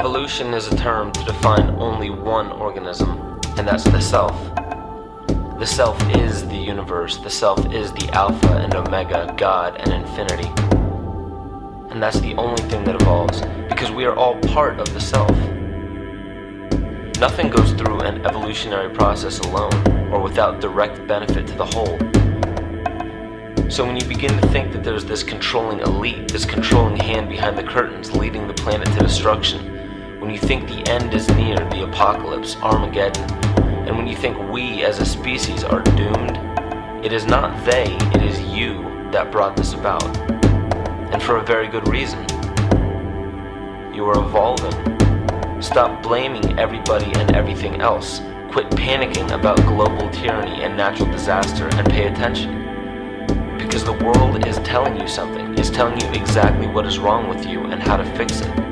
Evolution is a term to define only one organism, and that's the self. The self is the universe, the self is the Alpha and Omega, God and infinity. And that's the only thing that evolves, because we are all part of the self. Nothing goes through an evolutionary process alone, or without direct benefit to the whole. So when you begin to think that there's this controlling elite, this controlling hand behind the curtains leading the planet to destruction, when you think the end is near, the apocalypse, Armagedon, and when you think we as a species are doomed, it is not they, it is you that brought this about. And for a very good reason. You are evolving. Stop blaming everybody and everything else. Quit panicking about global tyranny and natural disaster and pay attention. Because the world is telling you something, is telling you exactly what is wrong with you and how to fix it.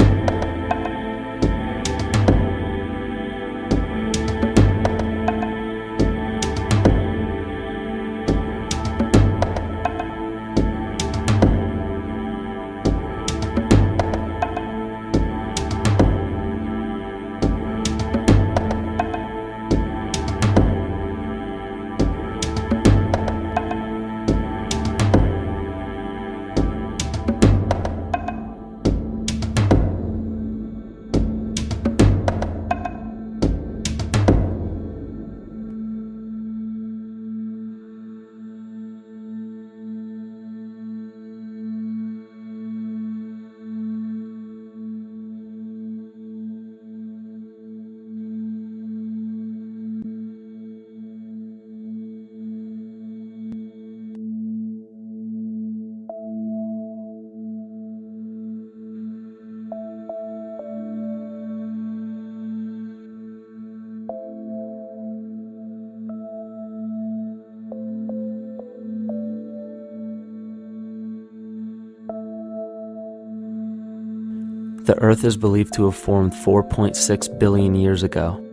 The Earth is believed to have formed 4.6 billion years ago.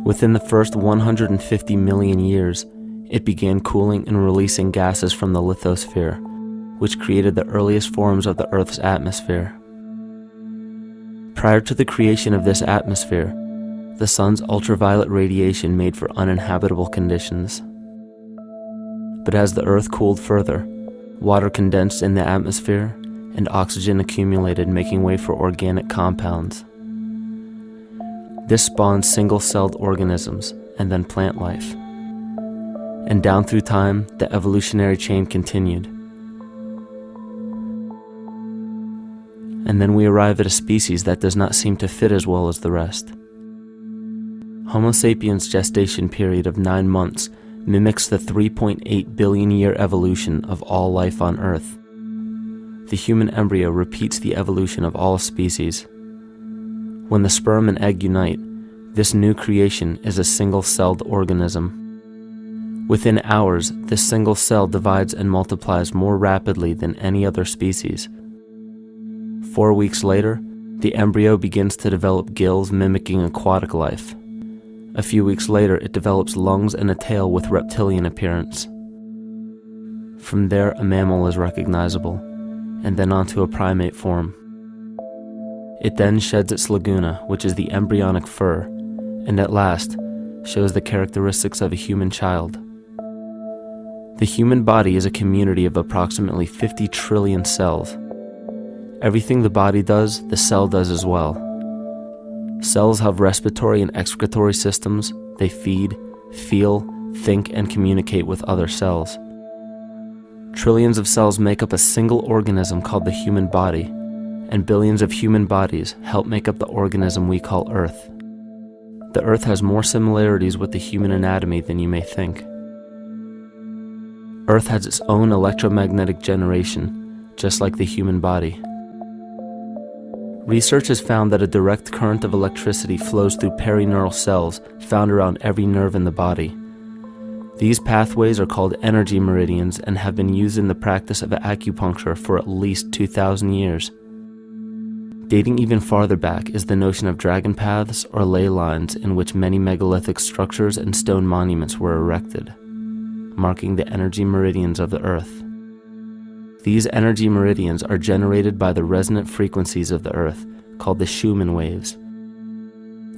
Within the first 150 million years, it began cooling and releasing gases from the lithosphere, which created the earliest forms of the Earth's atmosphere. Prior to the creation of this atmosphere, the sun's ultraviolet radiation made for uninhabitable conditions. But as the Earth cooled further, water condensed in the atmosphere, and oxygen accumulated, making way for organic compounds. This spawned single-celled organisms, and then plant life. And down through time, the evolutionary chain continued. And then we arrive at a species that does not seem to fit as well as the rest. Homo sapiens' gestation period of 9 months mimics the 3.8 billion year evolution of all life on Earth. The human embryo repeats the evolution of all species. When the sperm and egg unite, this new creation is a single-celled organism. Within hours, this single cell divides and multiplies more rapidly than any other species. 4 weeks later, the embryo begins to develop gills mimicking aquatic life. A few weeks later, it develops lungs and a tail with reptilian appearance. From there, a mammal is recognizable, and then onto a primate form. It then sheds its laguna, which is the embryonic fur, and at last shows the characteristics of a human child. The human body is a community of approximately 50 trillion cells. Everything the body does, the cell does as well. Cells have respiratory and excretory systems. They feed, feel, think, and communicate with other cells. Trillions of cells make up a single organism called the human body, and billions of human bodies help make up the organism we call Earth. The Earth has more similarities with the human anatomy than you may think. Earth has its own electromagnetic generation, just like the human body. Research has found that a direct current of electricity flows through perineural cells found around every nerve in the body. These pathways are called energy meridians and have been used in the practice of acupuncture for at least 2,000 years. Dating even farther back is the notion of dragon paths or ley lines in which many megalithic structures and stone monuments were erected, marking the energy meridians of the Earth. These energy meridians are generated by the resonant frequencies of the Earth, called the Schumann waves.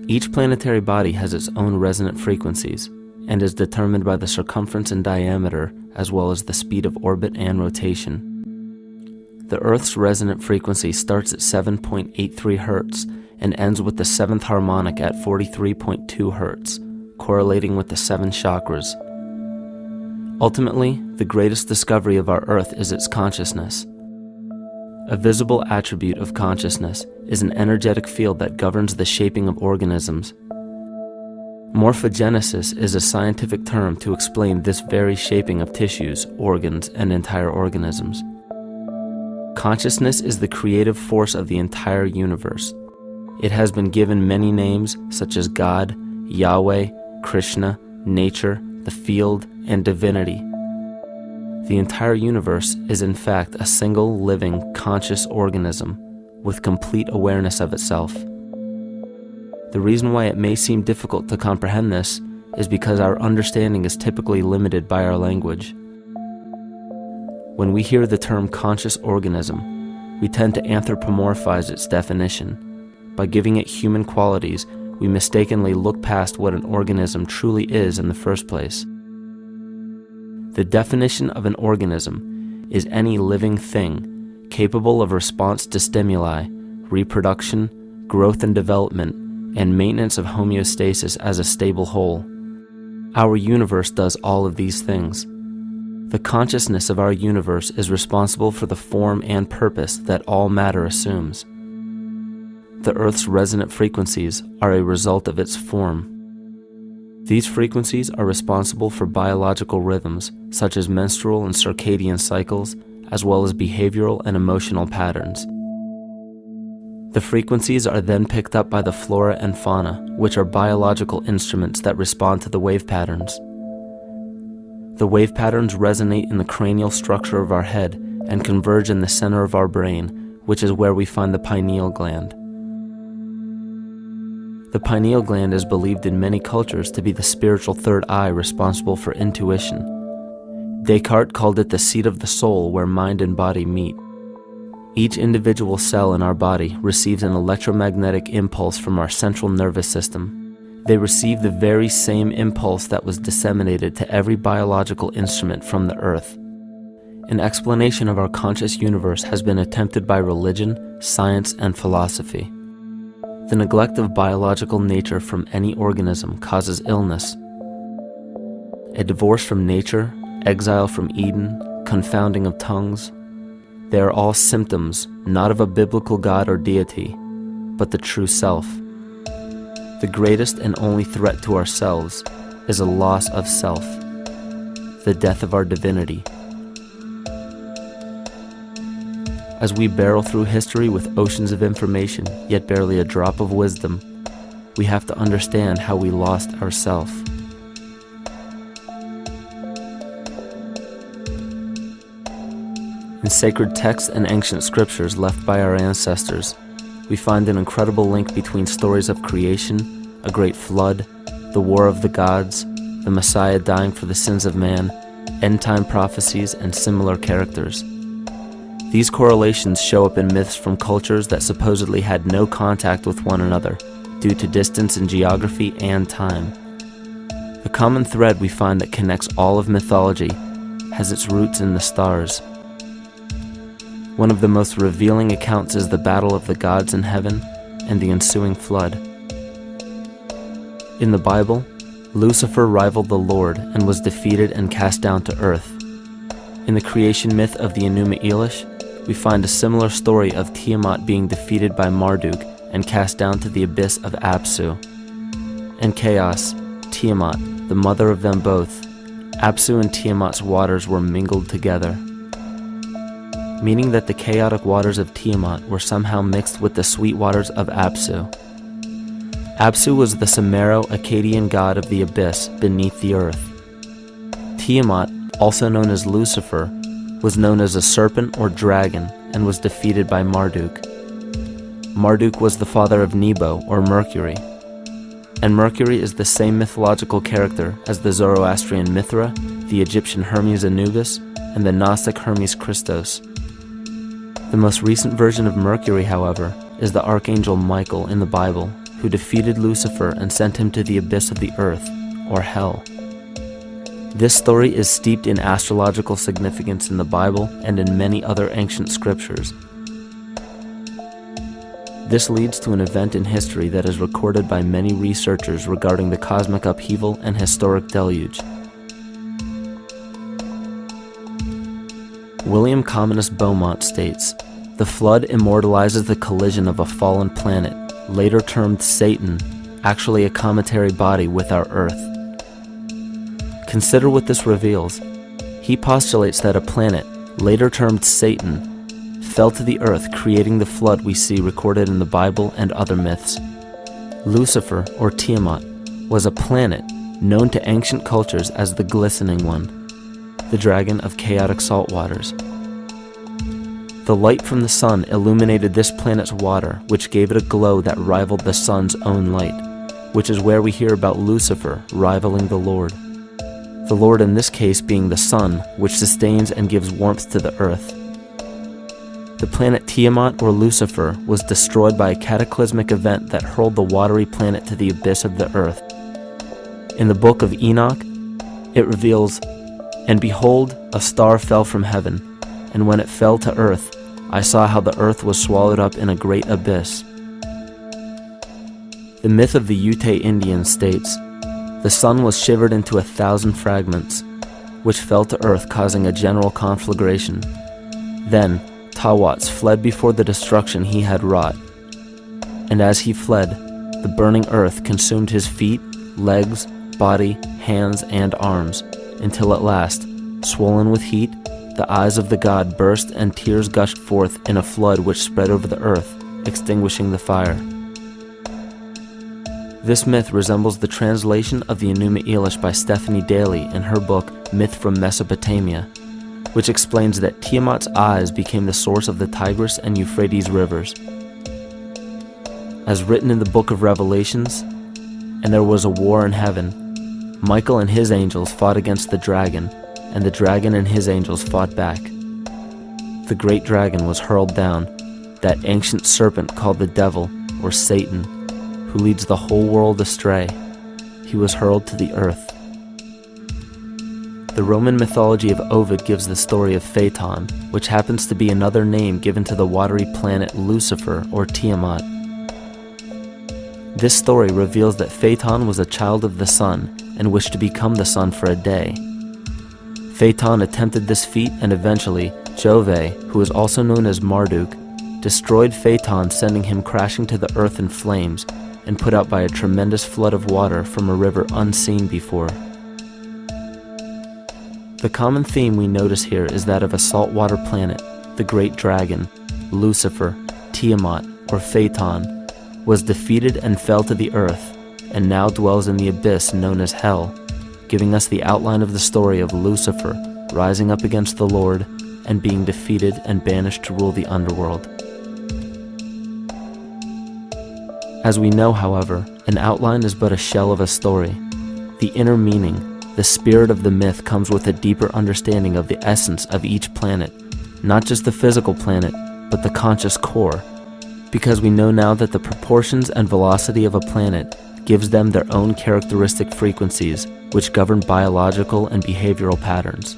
Each planetary body has its own resonant frequencies and is determined by the circumference and diameter as well as the speed of orbit and rotation. The Earth's resonant frequency starts at 7.83 Hz and ends with the 7th harmonic at 43.2 Hz, correlating with the 7 chakras. Ultimately, the greatest discovery of our Earth is its consciousness. A visible attribute of consciousness is an energetic field that governs the shaping of organisms. Morphogenesis is a scientific term to explain this very shaping of tissues, organs, and entire organisms. Consciousness is the creative force of the entire universe. It has been given many names such as God, Yahweh, Krishna, nature, the field, and divinity. The entire universe is in fact a single living, conscious organism with complete awareness of itself. The reason why it may seem difficult to comprehend this is because our understanding is typically limited by our language. When we hear the term conscious organism, we tend to anthropomorphize its definition. By giving it human qualities, we mistakenly look past what an organism truly is in the first place. The definition of an organism is any living thing capable of response to stimuli, reproduction, growth and development, and maintenance of homeostasis as a stable whole. Our universe does all of these things. The consciousness of our universe is responsible for the form and purpose that all matter assumes. The Earth's resonant frequencies are a result of its form. These frequencies are responsible for biological rhythms, such as menstrual and circadian cycles, as well as behavioral and emotional patterns. The frequencies are then picked up by the flora and fauna, which are biological instruments that respond to the wave patterns. The wave patterns resonate in the cranial structure of our head and converge in the center of our brain, which is where we find the pineal gland. The pineal gland is believed in many cultures to be the spiritual third eye responsible for intuition. Descartes called it the seat of the soul where mind and body meet. Each individual cell in our body receives an electromagnetic impulse from our central nervous system. They receive the very same impulse that was disseminated to every biological instrument from the earth. An explanation of our conscious universe has been attempted by religion, science, and philosophy. The neglect of biological nature from any organism causes illness. A divorce from nature, exile from Eden, confounding of tongues, they are all symptoms not of a biblical God or deity, but the true self. The greatest and only threat to ourselves is a loss of self, the death of our divinity. As we barrel through history with oceans of information, yet barely a drop of wisdom, we have to understand how we lost ourself. In sacred texts and ancient scriptures left by our ancestors, we find an incredible link between stories of creation, a great flood, the war of the gods, the Messiah dying for the sins of man, end-time prophecies, and similar characters. These correlations show up in myths from cultures that supposedly had no contact with one another due to distance in geography and time. The common thread we find that connects all of mythology has its roots in the stars. One of the most revealing accounts is the battle of the gods in heaven and the ensuing flood. In the Bible, Lucifer rivaled the Lord and was defeated and cast down to earth. In the creation myth of the Enuma Elish, we find a similar story of Tiamat being defeated by Marduk and cast down to the abyss of Apsu. In chaos, Tiamat, the mother of them both, Apsu and Tiamat's waters were mingled together, meaning that the chaotic waters of Tiamat were somehow mixed with the sweet waters of Apsu. Apsu was the Sumero-Akkadian god of the abyss beneath the earth. Tiamat, also known as Lucifer, was known as a serpent or dragon and was defeated by Marduk. Marduk was the father of Nebo or Mercury, and Mercury is the same mythological character as the Zoroastrian Mithra, the Egyptian Hermes Anubis, and the Gnostic Hermes Christos. The most recent version of Mercury, however, is the archangel Michael in the Bible, who defeated Lucifer and sent him to the abyss of the earth, or hell. This story is steeped in astrological significance in the Bible and in many other ancient scriptures. This leads to an event in history that is recorded by many researchers regarding the cosmic upheaval and historic deluge. William Commonus Beaumont states, "The flood immortalizes the collision of a fallen planet, later termed Satan, actually a cometary body with our Earth." Consider what this reveals. He postulates that a planet, later termed Satan, fell to the earth, creating the flood we see recorded in the Bible and other myths. Lucifer, or Tiamat, was a planet known to ancient cultures as the Glistening One, the dragon of chaotic salt waters. The light from the sun illuminated this planet's water, which gave it a glow that rivaled the sun's own light, which is where we hear about Lucifer rivaling the Lord. The Lord in this case being the sun, which sustains and gives warmth to the earth. The planet Tiamat, or Lucifer, was destroyed by a cataclysmic event that hurled the watery planet to the abyss of the earth. In the book of Enoch, it reveals, "And behold, a star fell from heaven, and when it fell to earth, I saw how the earth was swallowed up in a great abyss." The myth of the Ute Indians states, "The sun was shivered into 1,000 fragments, which fell to earth, causing a general conflagration. Then Tawats fled before the destruction he had wrought. And as he fled, the burning earth consumed his feet, legs, body, hands, and arms, until at last, swollen with heat, the eyes of the god burst and tears gushed forth in a flood which spread over the earth, extinguishing the fire." This myth resembles the translation of the Enuma Elish by Stephanie Daly in her book Myth from Mesopotamia, which explains that Tiamat's eyes became the source of the Tigris and Euphrates rivers. As written in the book of Revelations, "And there was a war in heaven. Michael and his angels fought against the dragon, and the dragon and his angels fought back. The great dragon was hurled down, that ancient serpent called the devil, or Satan, who leads the whole world astray. He was hurled to the earth." The Roman mythology of Ovid gives the story of Phaeton, which happens to be another name given to the watery planet Lucifer, or Tiamat. This story reveals that Phaeton was a child of the sun and wished to become the sun for a day. Phaeton attempted this feat, and eventually Jove, who is also known as Marduk, destroyed Phaeton, sending him crashing to the earth in flames and put out by a tremendous flood of water from a river unseen before. The common theme we notice here is that of a saltwater planet, the great dragon, Lucifer, Tiamat, or Phaeton, was defeated and fell to the earth, and now dwells in the abyss known as hell, giving us the outline of the story of Lucifer rising up against the Lord and being defeated and banished to rule the underworld. As we know, however, an outline is but a shell of a story. The inner meaning, the spirit of the myth, comes with a deeper understanding of the essence of each planet, not just the physical planet, but the conscious core, because we know now that the proportions and velocity of a planet gives them their own characteristic frequencies, which govern biological and behavioral patterns.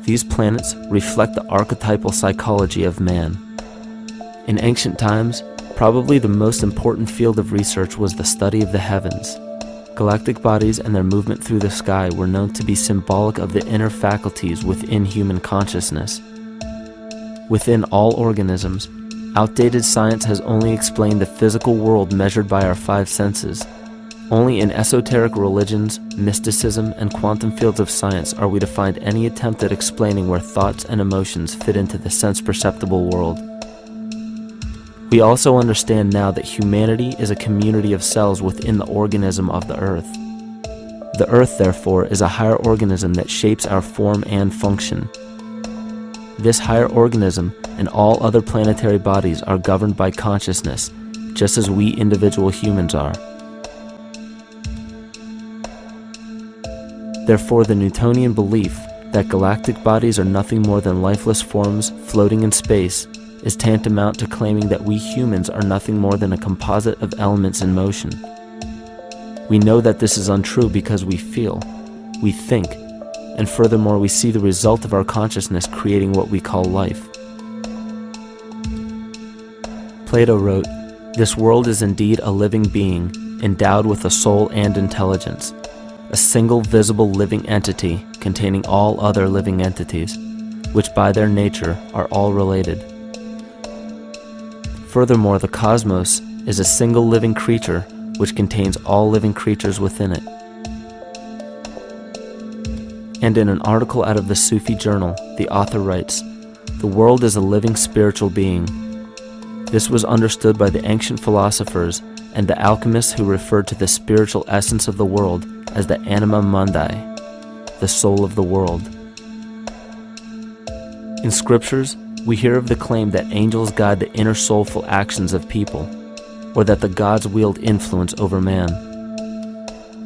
These planets reflect the archetypal psychology of man. In ancient times, probably the most important field of research was the study of the heavens. Galactic bodies and their movement through the sky were known to be symbolic of the inner faculties within human consciousness. Within all organisms, outdated science has only explained the physical world measured by our five senses. Only in esoteric religions, mysticism, and quantum fields of science are we to find any attempt at explaining where thoughts and emotions fit into the sense-perceptible world. We also understand now that humanity is a community of cells within the organism of the Earth. The Earth, therefore, is a higher organism that shapes our form and function. This higher organism and all other planetary bodies are governed by consciousness, just as we individual humans are. Therefore, the Newtonian belief that galactic bodies are nothing more than lifeless forms floating in space is tantamount to claiming that we humans are nothing more than a composite of elements in motion. We know that this is untrue because we feel, we think, and furthermore we see the result of our consciousness creating what we call life. Plato wrote, "This world is indeed a living being, endowed with a soul and intelligence, a single visible living entity containing all other living entities, which by their nature are all related." Furthermore, the cosmos is a single living creature which contains all living creatures within it. And in an article out of the Sufi journal, the author writes, "The world is a living spiritual being." This was understood by the ancient philosophers and the alchemists who referred to the spiritual essence of the world as the anima mundi, the soul of the world. In scriptures, we hear of the claim that angels guide the inner soulful actions of people, or that the gods wield influence over man.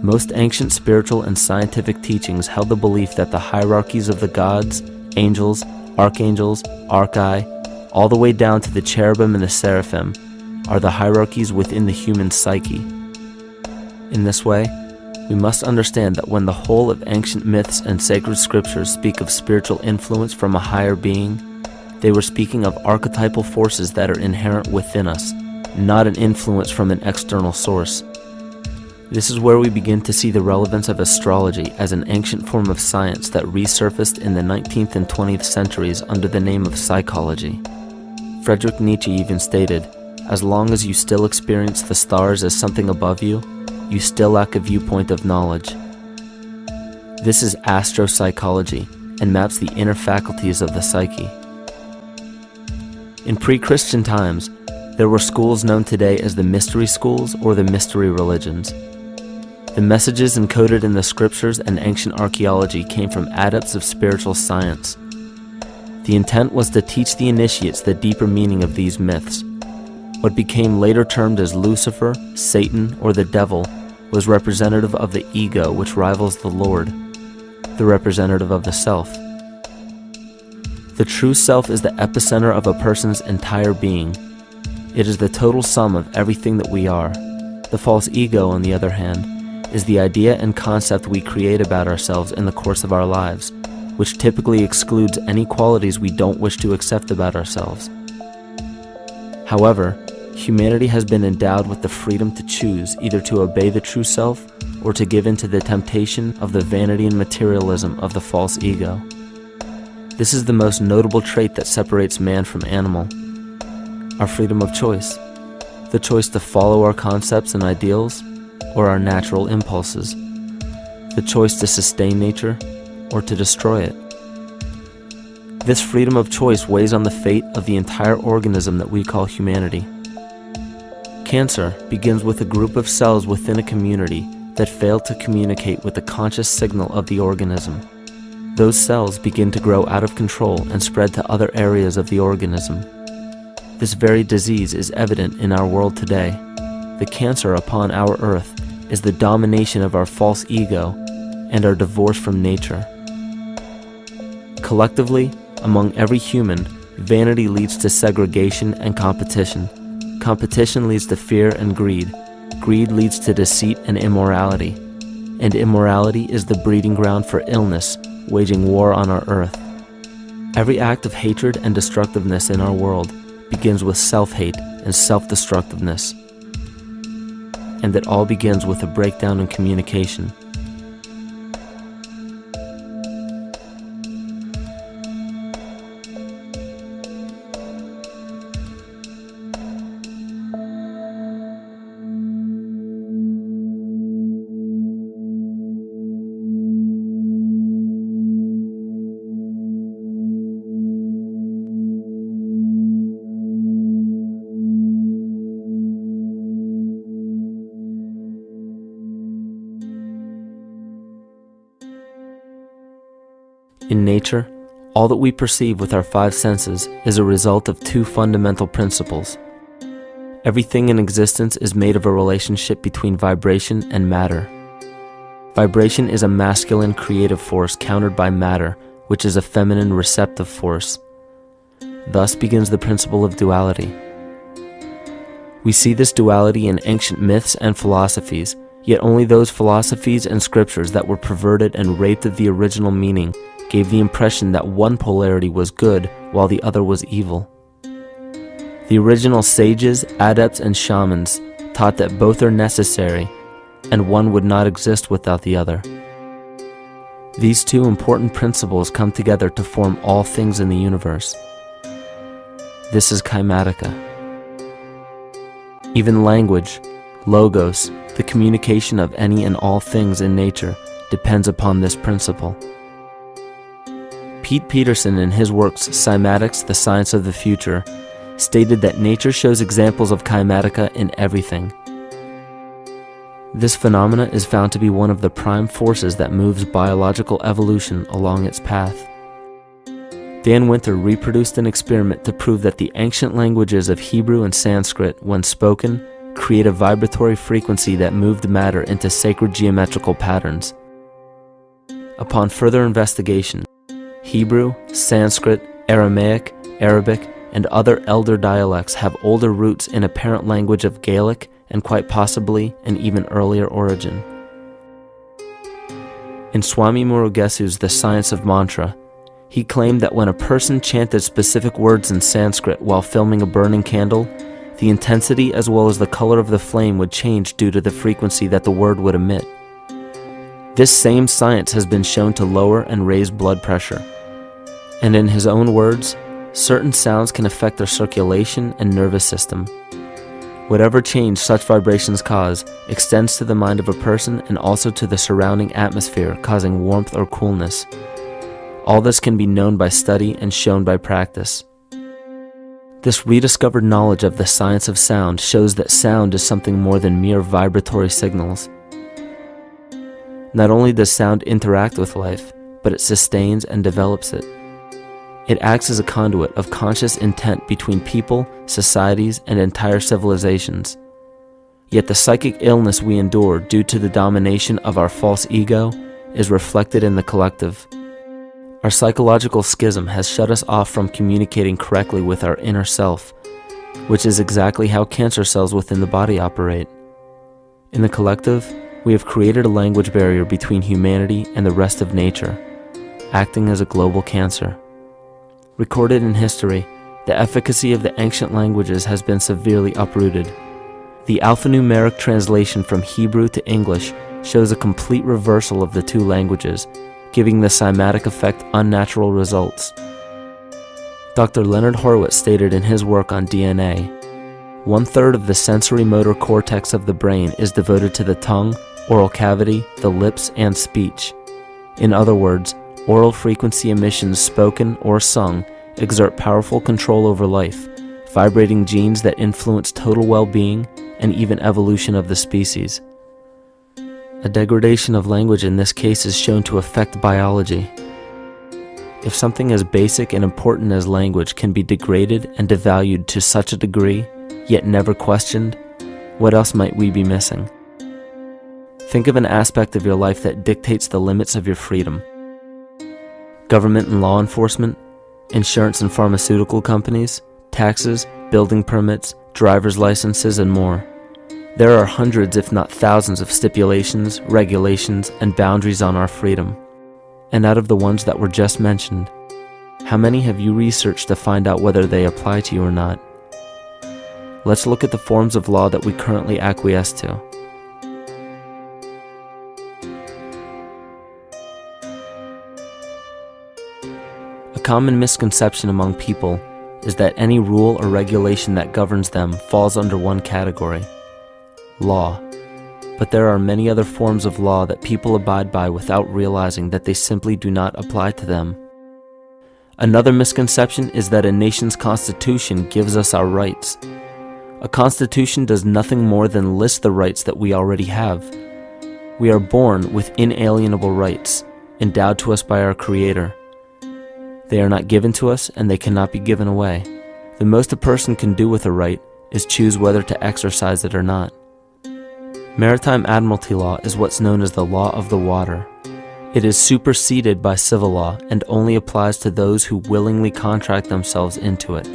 Most ancient spiritual and scientific teachings held the belief that the hierarchies of the gods, angels, archangels, archai, all the way down to the cherubim and the seraphim, are the hierarchies within the human psyche. In this way, we must understand that when the whole of ancient myths and sacred scriptures speak of spiritual influence from a higher being, they were speaking of archetypal forces that are inherent within us, not an influence from an external source. This is where we begin to see the relevance of astrology as an ancient form of science that resurfaced in the 19th and 20th centuries under the name of psychology. Friedrich Nietzsche even stated, "As long as you still experience the stars as something above you, you still lack a viewpoint of knowledge." This is astropsychology and maps the inner faculties of the psyche. In pre-Christian times, there were schools known today as the mystery schools or the mystery religions. The messages encoded in the scriptures and ancient archaeology came from adepts of spiritual science. The intent was to teach the initiates the deeper meaning of these myths. What became later termed as Lucifer, Satan, or the devil was representative of the ego, which rivals the Lord, the representative of the self. The true self is the epicenter of a person's entire being. It is the total sum of everything that we are. The false ego, on the other hand, is the idea and concept we create about ourselves in the course of our lives, which typically excludes any qualities we don't wish to accept about ourselves. However, humanity has been endowed with the freedom to choose either to obey the true self or to give in to the temptation of the vanity and materialism of the false ego. This is the most notable trait that separates man from animal. Our freedom of choice. The choice to follow our concepts and ideals or our natural impulses. The choice to sustain nature or to destroy it. This freedom of choice weighs on the fate of the entire organism that we call humanity. Cancer begins with a group of cells within a community that fail to communicate with the conscious signal of the organism. Those cells begin to grow out of control and spread to other areas of the organism. This very disease is evident in our world today. The cancer upon our earth is the domination of our false ego and our divorce from nature. Collectively, among every human, vanity leads to segregation and competition. Competition leads to fear and greed. Greed leads to deceit and immorality. And immorality is the breeding ground for illness, waging war on our earth. Every act of hatred and destructiveness in our world begins with self-hate and self-destructiveness. And it all begins with a breakdown in communication. In nature, all that we perceive with our five senses is a result of two fundamental principles. Everything in existence is made of a relationship between vibration and matter. Vibration is a masculine creative force countered by matter, which is a feminine receptive force. Thus begins the principle of duality. We see this duality in ancient myths and philosophies, yet only those philosophies and scriptures that were perverted and raped of the original meaning gave the impression that one polarity was good while the other was evil. The original sages, adepts, and shamans taught that both are necessary, and one would not exist without the other. These two important principles come together to form all things in the universe. This is Kymatica. Even language, logos, the communication of any and all things in nature, depends upon this principle. Pete Peterson, in his works Cymatics, the Science of the Future, stated that nature shows examples of Kymatica in everything. This phenomena is found to be one of the prime forces that moves biological evolution along its path. Dan Winter reproduced an experiment to prove that the ancient languages of Hebrew and Sanskrit, when spoken, create a vibratory frequency that moved matter into sacred geometrical patterns. Upon further investigation, Hebrew, Sanskrit, Aramaic, Arabic, and other elder dialects have older roots in a parent language of Gaelic and quite possibly an even earlier origin. In Swami Murugesu's The Science of Mantra, he claimed that when a person chanted specific words in Sanskrit while filming a burning candle, the intensity as well as the color of the flame would change due to the frequency that the word would emit. This same science has been shown to lower and raise blood pressure. And in his own words, certain sounds can affect their circulation and nervous system. Whatever change such vibrations cause extends to the mind of a person and also to the surrounding atmosphere, causing warmth or coolness. All this can be known by study and shown by practice. This rediscovered knowledge of the science of sound shows that sound is something more than mere vibratory signals. Not only does sound interact with life, but it sustains and develops it. It acts as a conduit of conscious intent between people, societies, and entire civilizations. Yet the psychic illness we endure due to the domination of our false ego is reflected in the collective. Our psychological schism has shut us off from communicating correctly with our inner self, which is exactly how cancer cells within the body operate. In the collective, we have created a language barrier between humanity and the rest of nature, acting as a global cancer. Recorded in history, the efficacy of the ancient languages has been severely uprooted. The alphanumeric translation from Hebrew to English shows a complete reversal of the two languages, giving the cymatic effect unnatural results. Dr. Leonard Horowitz stated in his work on DNA, 1/3 of the sensory motor cortex of the brain is devoted to the tongue, oral cavity, the lips, and speech. In other words, oral frequency emissions spoken or sung exert powerful control over life, vibrating genes that influence total well-being and even evolution of the species. A degradation of language in this case is shown to affect biology. If something as basic and important as language can be degraded and devalued to such a degree, yet never questioned, what else might we be missing? Think of an aspect of your life that dictates the limits of your freedom. Government and law enforcement, insurance and pharmaceutical companies, taxes, building permits, driver's licenses, and more. There are hundreds if not thousands of stipulations, regulations, and boundaries on our freedom. And out of the ones that were just mentioned, how many have you researched to find out whether they apply to you or not? Let's look at the forms of law that we currently acquiesce to. A common misconception among people is that any rule or regulation that governs them falls under one category: law. But there are many other forms of law that people abide by without realizing that they simply do not apply to them. Another misconception is that a nation's constitution gives us our rights. A constitution does nothing more than list the rights that we already have. We are born with inalienable rights, endowed to us by our Creator. They are not given to us, and they cannot be given away. The most a person can do with a right is choose whether to exercise it or not. Maritime admiralty law is what's known as the law of the water. It is superseded by civil law and only applies to those who willingly contract themselves into it.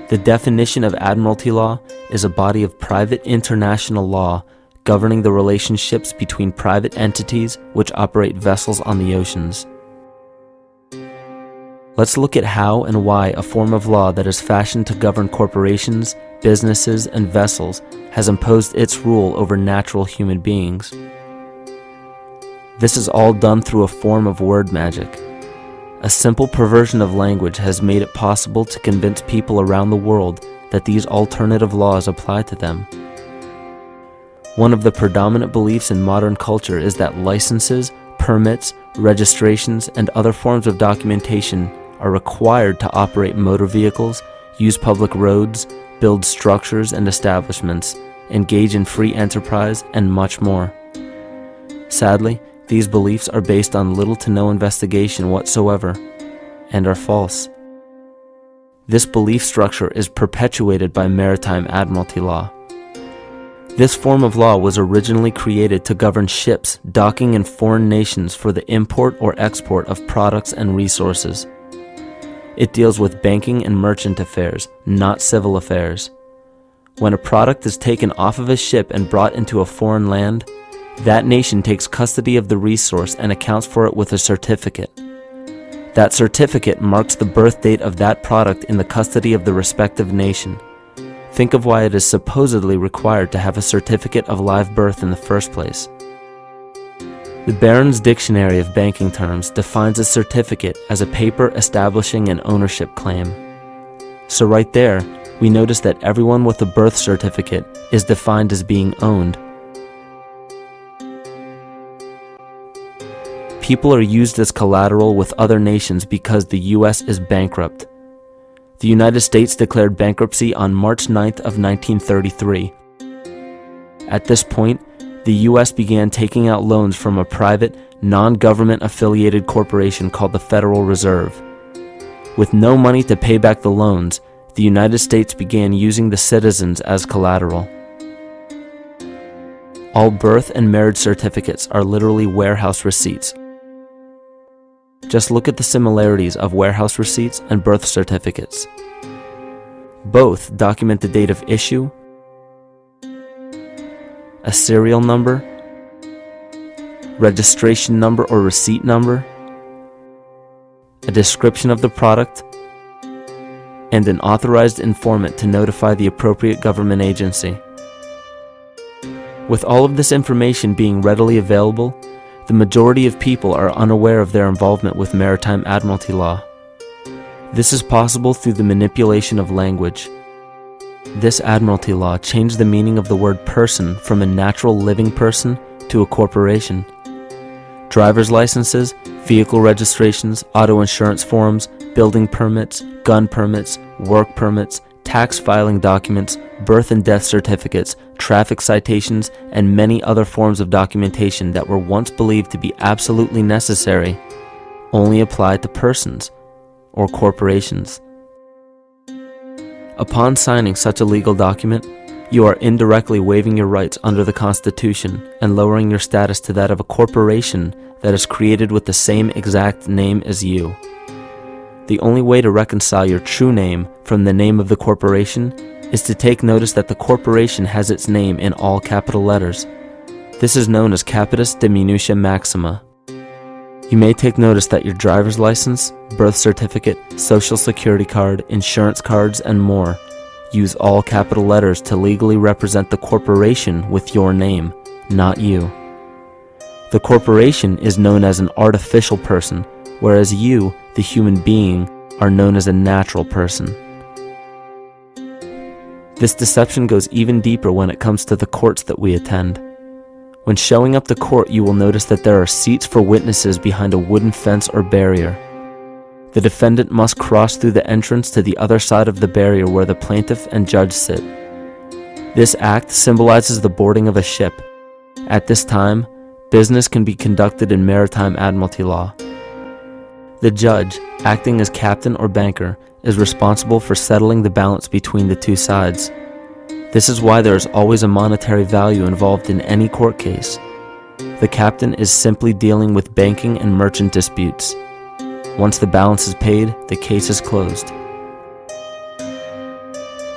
The definition of admiralty law is a body of private international law governing the relationships between private entities which operate vessels on the oceans. Let's look at how and why a form of law that is fashioned to govern corporations, businesses, and vessels has imposed its rule over natural human beings. This is all done through a form of word magic. A simple perversion of language has made it possible to convince people around the world that these alternative laws apply to them. One of the predominant beliefs in modern culture is that licenses, permits, registrations, and other forms of documentation are required to operate motor vehicles, use public roads, build structures and establishments, engage in free enterprise, and much more. Sadly, these beliefs are based on little to no investigation whatsoever, and are false. This belief structure is perpetuated by maritime admiralty law. This form of law was originally created to govern ships docking in foreign nations for the import or export of products and resources. It deals with banking and merchant affairs, not civil affairs. When a product is taken off of a ship and brought into a foreign land, that nation takes custody of the resource and accounts for it with a certificate. That certificate marks the birth date of that product in the custody of the respective nation. Think of why it is supposedly required to have a certificate of live birth in the first place. The Barron's Dictionary of Banking Terms defines a certificate as a paper establishing an ownership claim. So right there, we notice that everyone with a birth certificate is defined as being owned. People are used as collateral with other nations because the U.S. is bankrupt. The United States declared bankruptcy on March 9th of 1933. At this point, the U.S. began taking out loans from a private, non-government affiliated corporation called the Federal Reserve. With no money to pay back the loans, the United States began using the citizens as collateral. All birth and marriage certificates are literally warehouse receipts. Just look at the similarities of warehouse receipts and birth certificates. Both document the date of issue, a serial number, registration number or receipt number, a description of the product, and an authorized informant to notify the appropriate government agency. With all of this information being readily available, the majority of people are unaware of their involvement with maritime admiralty law. This is possible through the manipulation of language. This admiralty law changed the meaning of the word person from a natural living person to a corporation. Driver's licenses, vehicle registrations, auto insurance forms, building permits, gun permits, work permits, tax filing documents, birth and death certificates, traffic citations, and many other forms of documentation that were once believed to be absolutely necessary only apply to persons or corporations. Upon signing such a legal document, you are indirectly waiving your rights under the Constitution and lowering your status to that of a corporation that is created with the same exact name as you. The only way to reconcile your true name from the name of the corporation is to take notice that the corporation has its name in all capital letters. This is known as capitis diminutia maxima. You may take notice that your driver's license, birth certificate, social security card, insurance cards, and more use all capital letters to legally represent the corporation with your name, not you. The corporation is known as an artificial person, whereas you, the human being, are known as a natural person. This deception goes even deeper when it comes to the courts that we attend. When showing up to court, you will notice that there are seats for witnesses behind a wooden fence or barrier. The defendant must cross through the entrance to the other side of the barrier where the plaintiff and judge sit. This act symbolizes the boarding of a ship. At this time, business can be conducted in maritime admiralty law. The judge, acting as captain or banker, is responsible for settling the balance between the two sides. This is why there is always a monetary value involved in any court case. The captain is simply dealing with banking and merchant disputes. Once the balance is paid, the case is closed.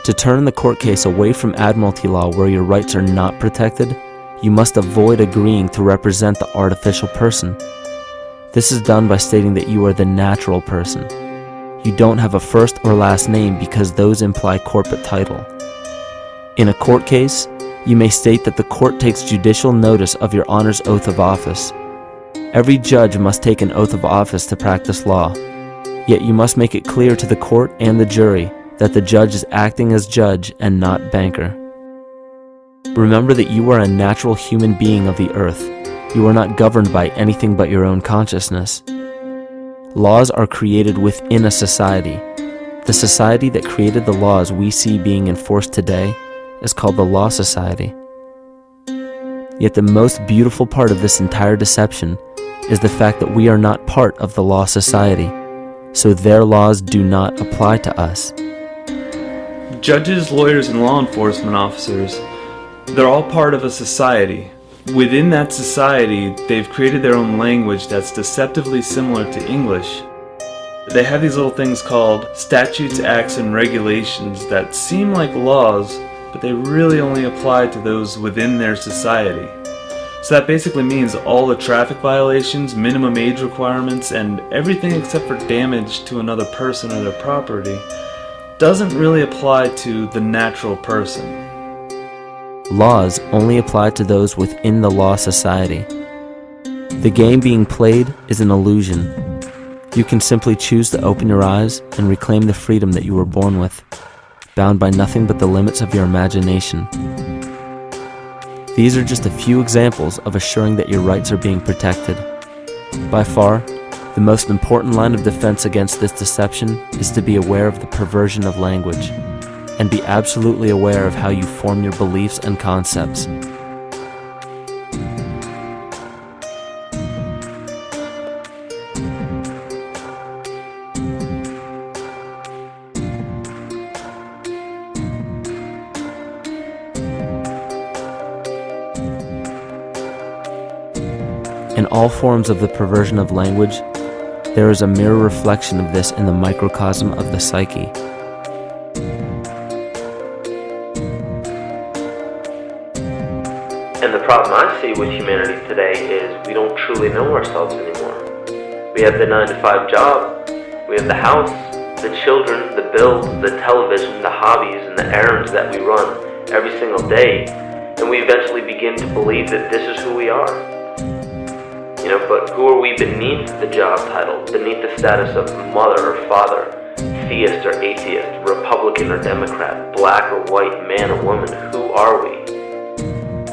To turn the court case away from admiralty law where your rights are not protected, you must avoid agreeing to represent the artificial person. This is done by stating that you are the natural person. You don't have a first or last name because those imply corporate title. In a court case, you may state that the court takes judicial notice of your honor's oath of office. Every judge must take an oath of office to practice law, yet you must make it clear to the court and the jury that the judge is acting as judge and not banker. Remember that you are a natural human being of the earth. You are not governed by anything but your own consciousness. Laws are created within a society. The society that created the laws we see being enforced today is called the Law Society. Yet the most beautiful part of this entire deception is the fact that we are not part of the Law Society, so their laws do not apply to us. Judges, lawyers, and law enforcement officers, they're all part of a society. Within that society, they've created their own language that's deceptively similar to English. They have these little things called statutes, acts, and regulations that seem like laws, but they really only apply to those within their society. So that basically means all the traffic violations, minimum age requirements, and everything except for damage to another person or their property doesn't really apply to the natural person. Laws only apply to those within the Law Society. The game being played is an illusion. You can simply choose to open your eyes and reclaim the freedom that you were born with, bound by nothing but the limits of your imagination. These are just a few examples of assuring that your rights are being protected. By far, the most important line of defense against this deception is to be aware of the perversion of language, and be absolutely aware of how you form your beliefs and concepts. In all forms of the perversion of language, there is a mirror reflection of this in the microcosm of the psyche. And the problem I see with humanity today is we don't truly know ourselves anymore. We have the 9-to-5 job, we have the house, the children, the bills, the television, the hobbies, and the errands that we run every single day, and we eventually begin to believe that this is who we are. But who are we beneath the job title, beneath the status of mother or father, theist or atheist, Republican or Democrat, black or white, man or woman? Who are we?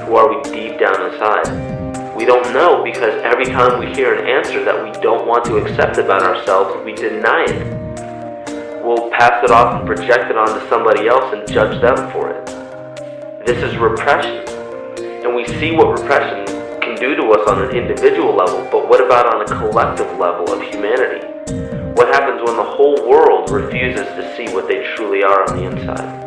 Who are we deep down inside? We don't know, because every time we hear an answer that we don't want to accept about ourselves, we deny it. We'll pass it off and project it onto somebody else and judge them for it. This is repression. And we see what repression can do to us on an individual level, but what about on a collective level of humanity? What happens when the whole world refuses to see what they truly are on the inside?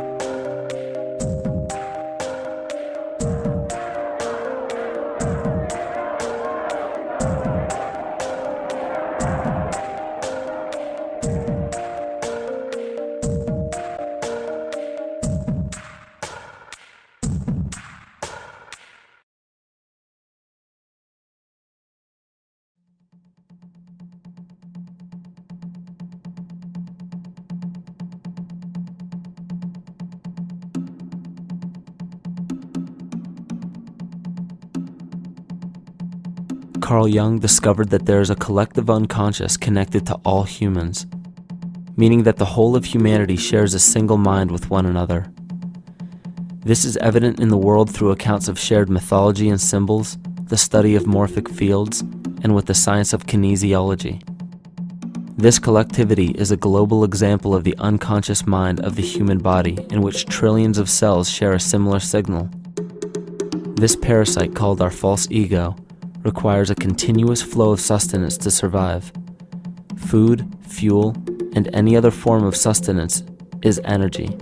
Carl Jung discovered that there is a collective unconscious connected to all humans, meaning that the whole of humanity shares a single mind with one another. This is evident in the world through accounts of shared mythology and symbols, the study of morphic fields, and with the science of kinesiology. This collectivity is a global example of the unconscious mind of the human body, in which trillions of cells share a similar signal. This parasite, called our false ego, requires a continuous flow of sustenance to survive. Food, fuel, and any other form of sustenance is energy.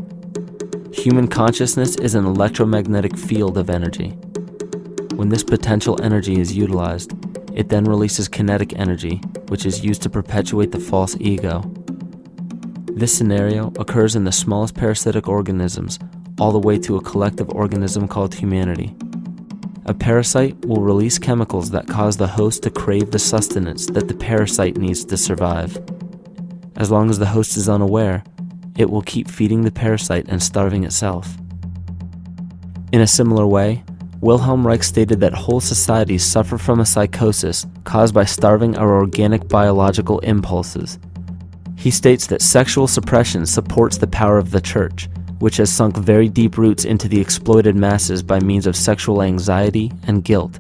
Human consciousness is an electromagnetic field of energy. When this potential energy is utilized, it then releases kinetic energy, which is used to perpetuate the false ego. This scenario occurs in the smallest parasitic organisms, all the way to a collective organism called humanity. A parasite will release chemicals that cause the host to crave the sustenance that the parasite needs to survive. As long as the host is unaware, it will keep feeding the parasite and starving itself. In a similar way, Wilhelm Reich stated that whole societies suffer from a psychosis caused by starving our organic biological impulses. He states that sexual suppression supports the power of the church, which has sunk very deep roots into the exploited masses by means of sexual anxiety and guilt.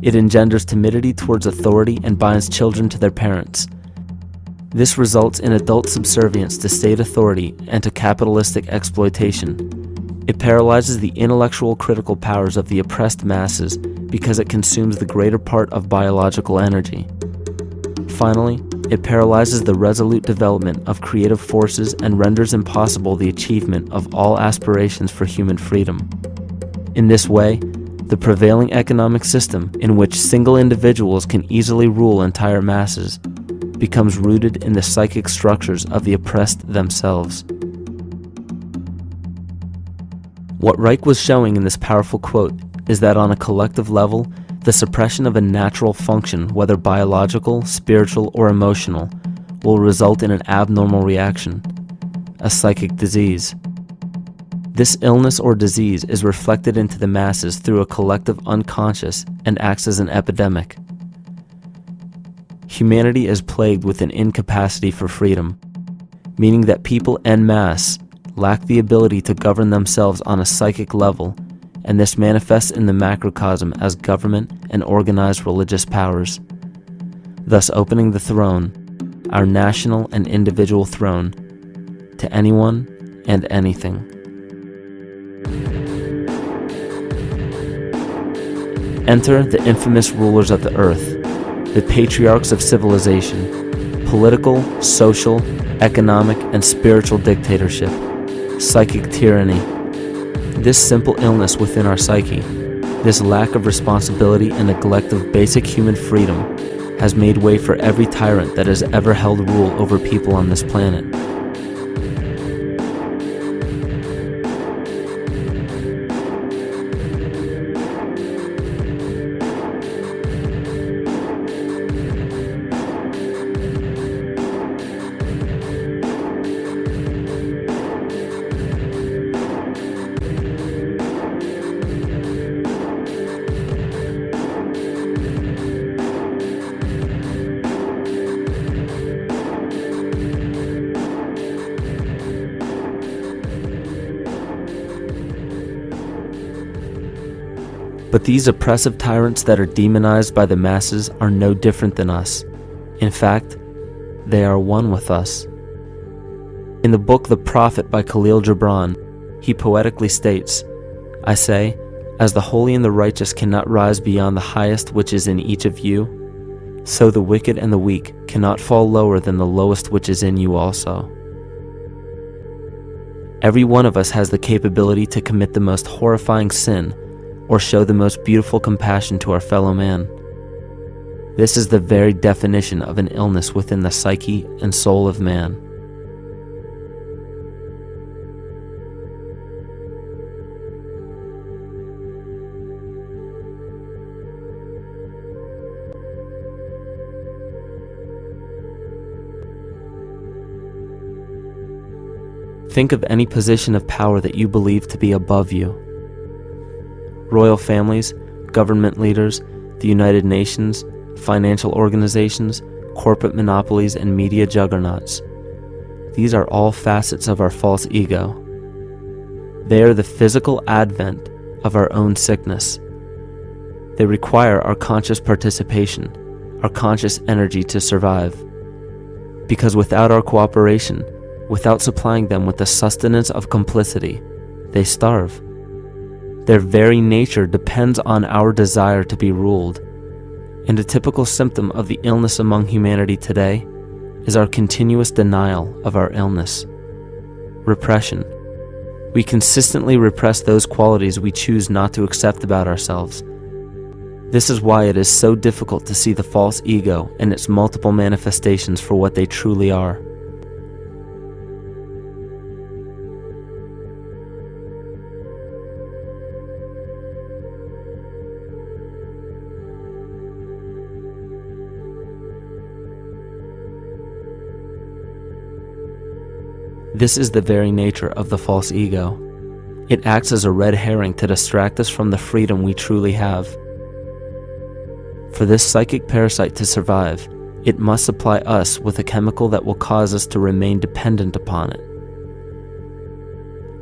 It engenders timidity towards authority and binds children to their parents. This results in adult subservience to state authority and to capitalistic exploitation. It paralyzes the intellectual critical powers of the oppressed masses because it consumes the greater part of biological energy. Finally, it paralyzes the resolute development of creative forces and renders impossible the achievement of all aspirations for human freedom. In this way, the prevailing economic system, in which single individuals can easily rule entire masses, becomes rooted in the psychic structures of the oppressed themselves. What Reich was showing in this powerful quote is that on a collective level, the suppression of a natural function, whether biological, spiritual, or emotional, will result in an abnormal reaction, a psychic disease. This illness or disease is reflected into the masses through a collective unconscious and acts as an epidemic. Humanity is plagued with an incapacity for freedom, meaning that people en masse lack the ability to govern themselves on a psychic level, and this manifests in the macrocosm as government and organized religious powers, thus opening the throne, our national and individual throne, to anyone and anything. Enter the infamous rulers of the earth, the patriarchs of civilization, political, social, economic, and spiritual dictatorship, psychic tyranny. This simple illness within our psyche, this lack of responsibility and neglect of basic human freedom, has made way for every tyrant that has ever held rule over people on this planet. But these oppressive tyrants that are demonized by the masses are no different than us. In fact, they are one with us. In the book The Prophet by Khalil Gibran, he poetically states, "I say, as the holy and the righteous cannot rise beyond the highest which is in each of you, so the wicked and the weak cannot fall lower than the lowest which is in you also." Every one of us has the capability to commit the most horrifying sin or show the most beautiful compassion to our fellow man. This is the very definition of an illness within the psyche and soul of man. Think of any position of power that you believe to be above you. Royal families, government leaders, the United Nations, financial organizations, corporate monopolies, and media juggernauts. These are all facets of our false ego. They are the physical advent of our own sickness. They require our conscious participation, our conscious energy to survive. Because without our cooperation, without supplying them with the sustenance of complicity, they starve. Their very nature depends on our desire to be ruled, and a typical symptom of the illness among humanity today is our continuous denial of our illness. Repression. We consistently repress those qualities we choose not to accept about ourselves. This is why it is so difficult to see the false ego and its multiple manifestations for what they truly are. This is the very nature of the false ego. It acts as a red herring to distract us from the freedom we truly have. For this psychic parasite to survive, it must supply us with a chemical that will cause us to remain dependent upon it.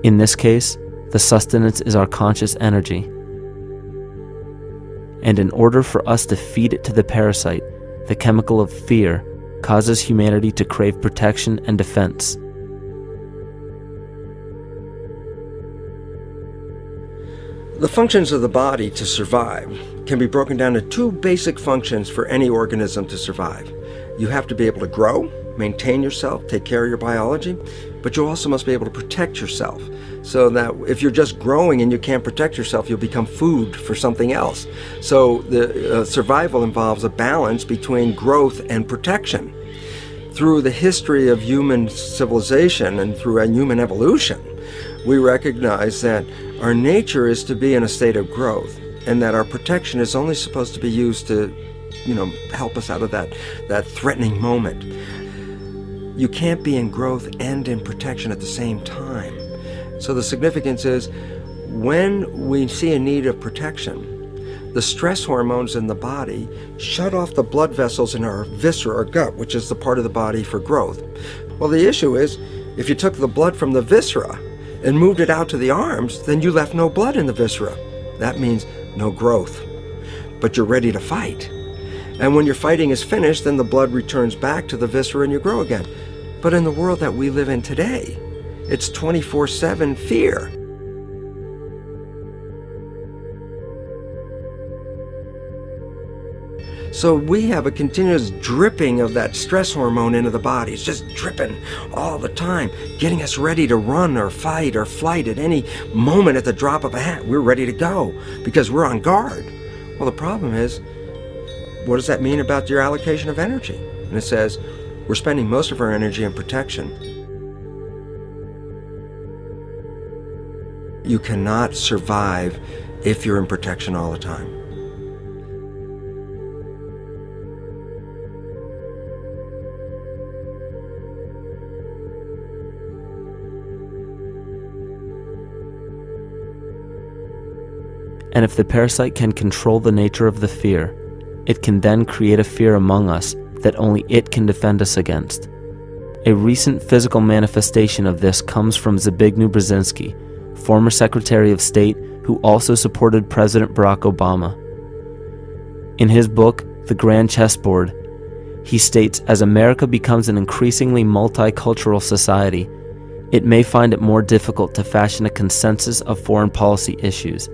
In this case, the sustenance is our conscious energy. And in order for us to feed it to the parasite, the chemical of fear causes humanity to crave protection and defense. The functions of the body to survive can be broken down to two basic functions for any organism to survive. You have to be able to grow, maintain yourself, take care of your biology, but you also must be able to protect yourself, so that if you're just growing and you can't protect yourself, you'll become food for something else. So the survival involves a balance between growth and protection. Through the history of human civilization and through human evolution, we recognize that our nature is to be in a state of growth, and that our protection is only supposed to be used to, help us out of that threatening moment. You can't be in growth and in protection at the same time. So the significance is, when we see a need of protection, the stress hormones in the body shut off the blood vessels in our viscera or gut, which is the part of the body for growth. Well, the issue is, if you took the blood from the viscera and moved it out to the arms, then you left no blood in the viscera. That means no growth. But you're ready to fight. And when your fighting is finished, then the blood returns back to the viscera and you grow again. But in the world that we live in today, it's 24/7 fear. So we have a continuous dripping of that stress hormone into the body. It's just dripping all the time, getting us ready to run or fight or flight at any moment at the drop of a hat. We're ready to go because we're on guard. Well, the problem is, what does that mean about your allocation of energy? And it says, we're spending most of our energy in protection. You cannot survive if you're in protection all the time. And if the parasite can control the nature of the fear, it can then create a fear among us that only it can defend us against. A recent physical manifestation of this comes from Zbigniew Brzezinski, former Secretary of State who also supported President Barack Obama. In his book, The Grand Chessboard, he states, as America becomes an increasingly multicultural society, it may find it more difficult to fashion a consensus of foreign policy issues,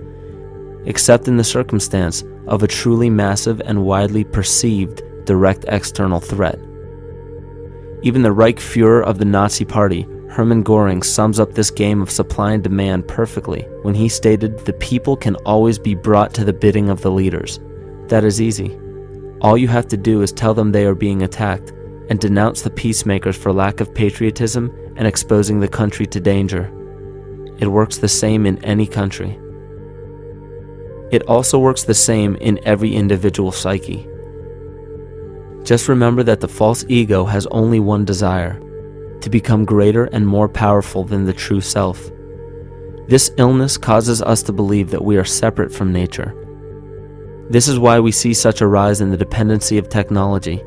except in the circumstance of a truly massive and widely perceived direct external threat. Even the Reichsfuhrer of the Nazi Party, Hermann Göring, sums up this game of supply and demand perfectly when he stated, "The people can always be brought to the bidding of the leaders." That is easy. All you have to do is tell them they are being attacked and denounce the peacemakers for lack of patriotism and exposing the country to danger. It works the same in any country. It also works the same in every individual psyche. Just remember that the false ego has only one desire: to become greater and more powerful than the true self. This illness causes us to believe that we are separate from nature. This is why we see such a rise in the dependency of technology.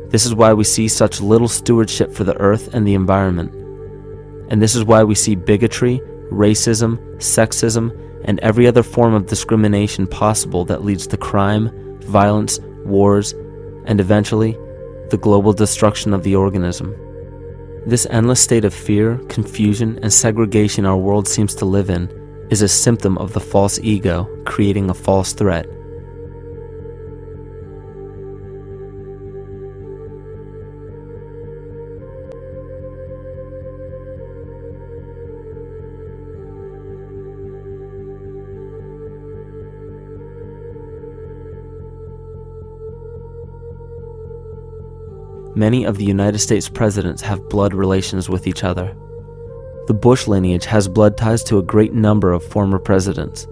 This is why we see such little stewardship for the earth and the environment. And this is why we see bigotry, racism, sexism, and every other form of discrimination possible that leads to crime, violence, wars, and eventually, the global destruction of the organism. This endless state of fear, confusion, and segregation our world seems to live in is a symptom of the false ego creating a false threat. many of the United States presidents have blood relations with each other. The Bush lineage has blood ties to a great number of former presidents.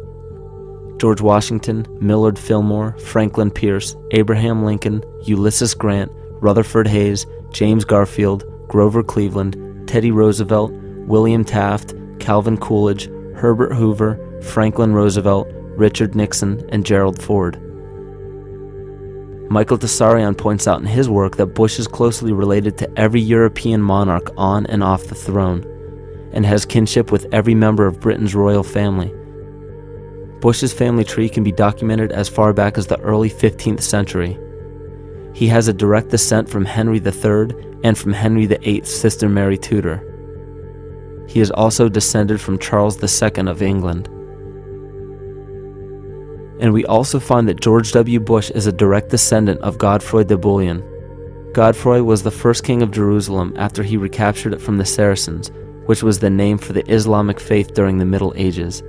George Washington, Millard Fillmore, Franklin Pierce, Abraham Lincoln, Ulysses Grant, Rutherford Hayes, James Garfield, Grover Cleveland, Teddy Roosevelt, William Taft, Calvin Coolidge, Herbert Hoover, Franklin Roosevelt, Richard Nixon, and Gerald Ford. Michael Tessarion points out in his work that Bush is closely related to every European monarch on and off the throne, and has kinship with every member of Britain's royal family. Bush's family tree can be documented as far back as the early 15th century. He has a direct descent from Henry III and from Henry VIII's sister Mary Tudor. He is also descended from Charles II of England. And we also find that George W. Bush is a direct descendant of Godfrey de Bouillon. Godfrey was the first king of Jerusalem after he recaptured it from the Saracens, which was the name for the Islamic faith during the Middle Ages.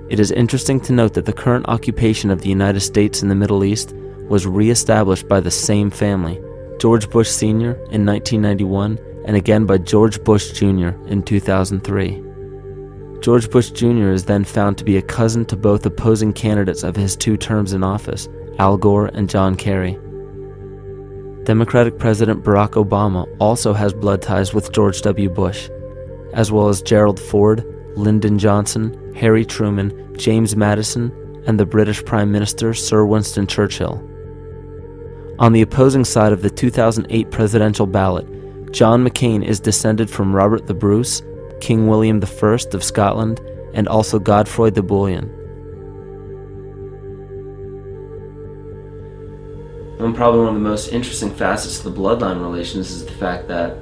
It is interesting to note that the current occupation of the United States in the Middle East was re-established by the same family, George Bush Sr. in 1991, and again by George Bush Jr. in 2003. George Bush Jr. is then found to be a cousin to both opposing candidates of his 2 terms in office, Al Gore and John Kerry. Democratic President Barack Obama also has blood ties with George W. Bush, as well as Gerald Ford, Lyndon Johnson, Harry Truman, James Madison, and the British Prime Minister Sir Winston Churchill. On the opposing side of the 2008 presidential ballot, John McCain is descended from Robert the Bruce, King William I of Scotland, and also Godfrey de Bouillon. And probably one of the most interesting facets of the bloodline relations is the fact that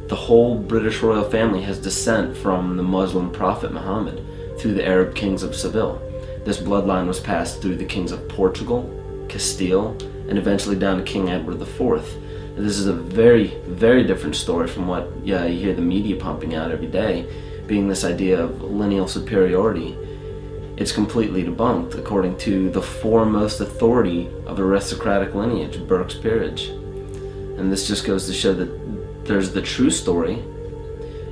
the whole British royal family has descent from the Muslim prophet Muhammad through the Arab kings of Seville. This bloodline was passed through the kings of Portugal, Castile, and eventually down to King Edward IV. And this is a very, very different story from what you hear the media pumping out every day, being this idea of lineal superiority. It's completely debunked according to the foremost authority of aristocratic lineage, Burke's Peerage. And this just goes to show that there's the true story,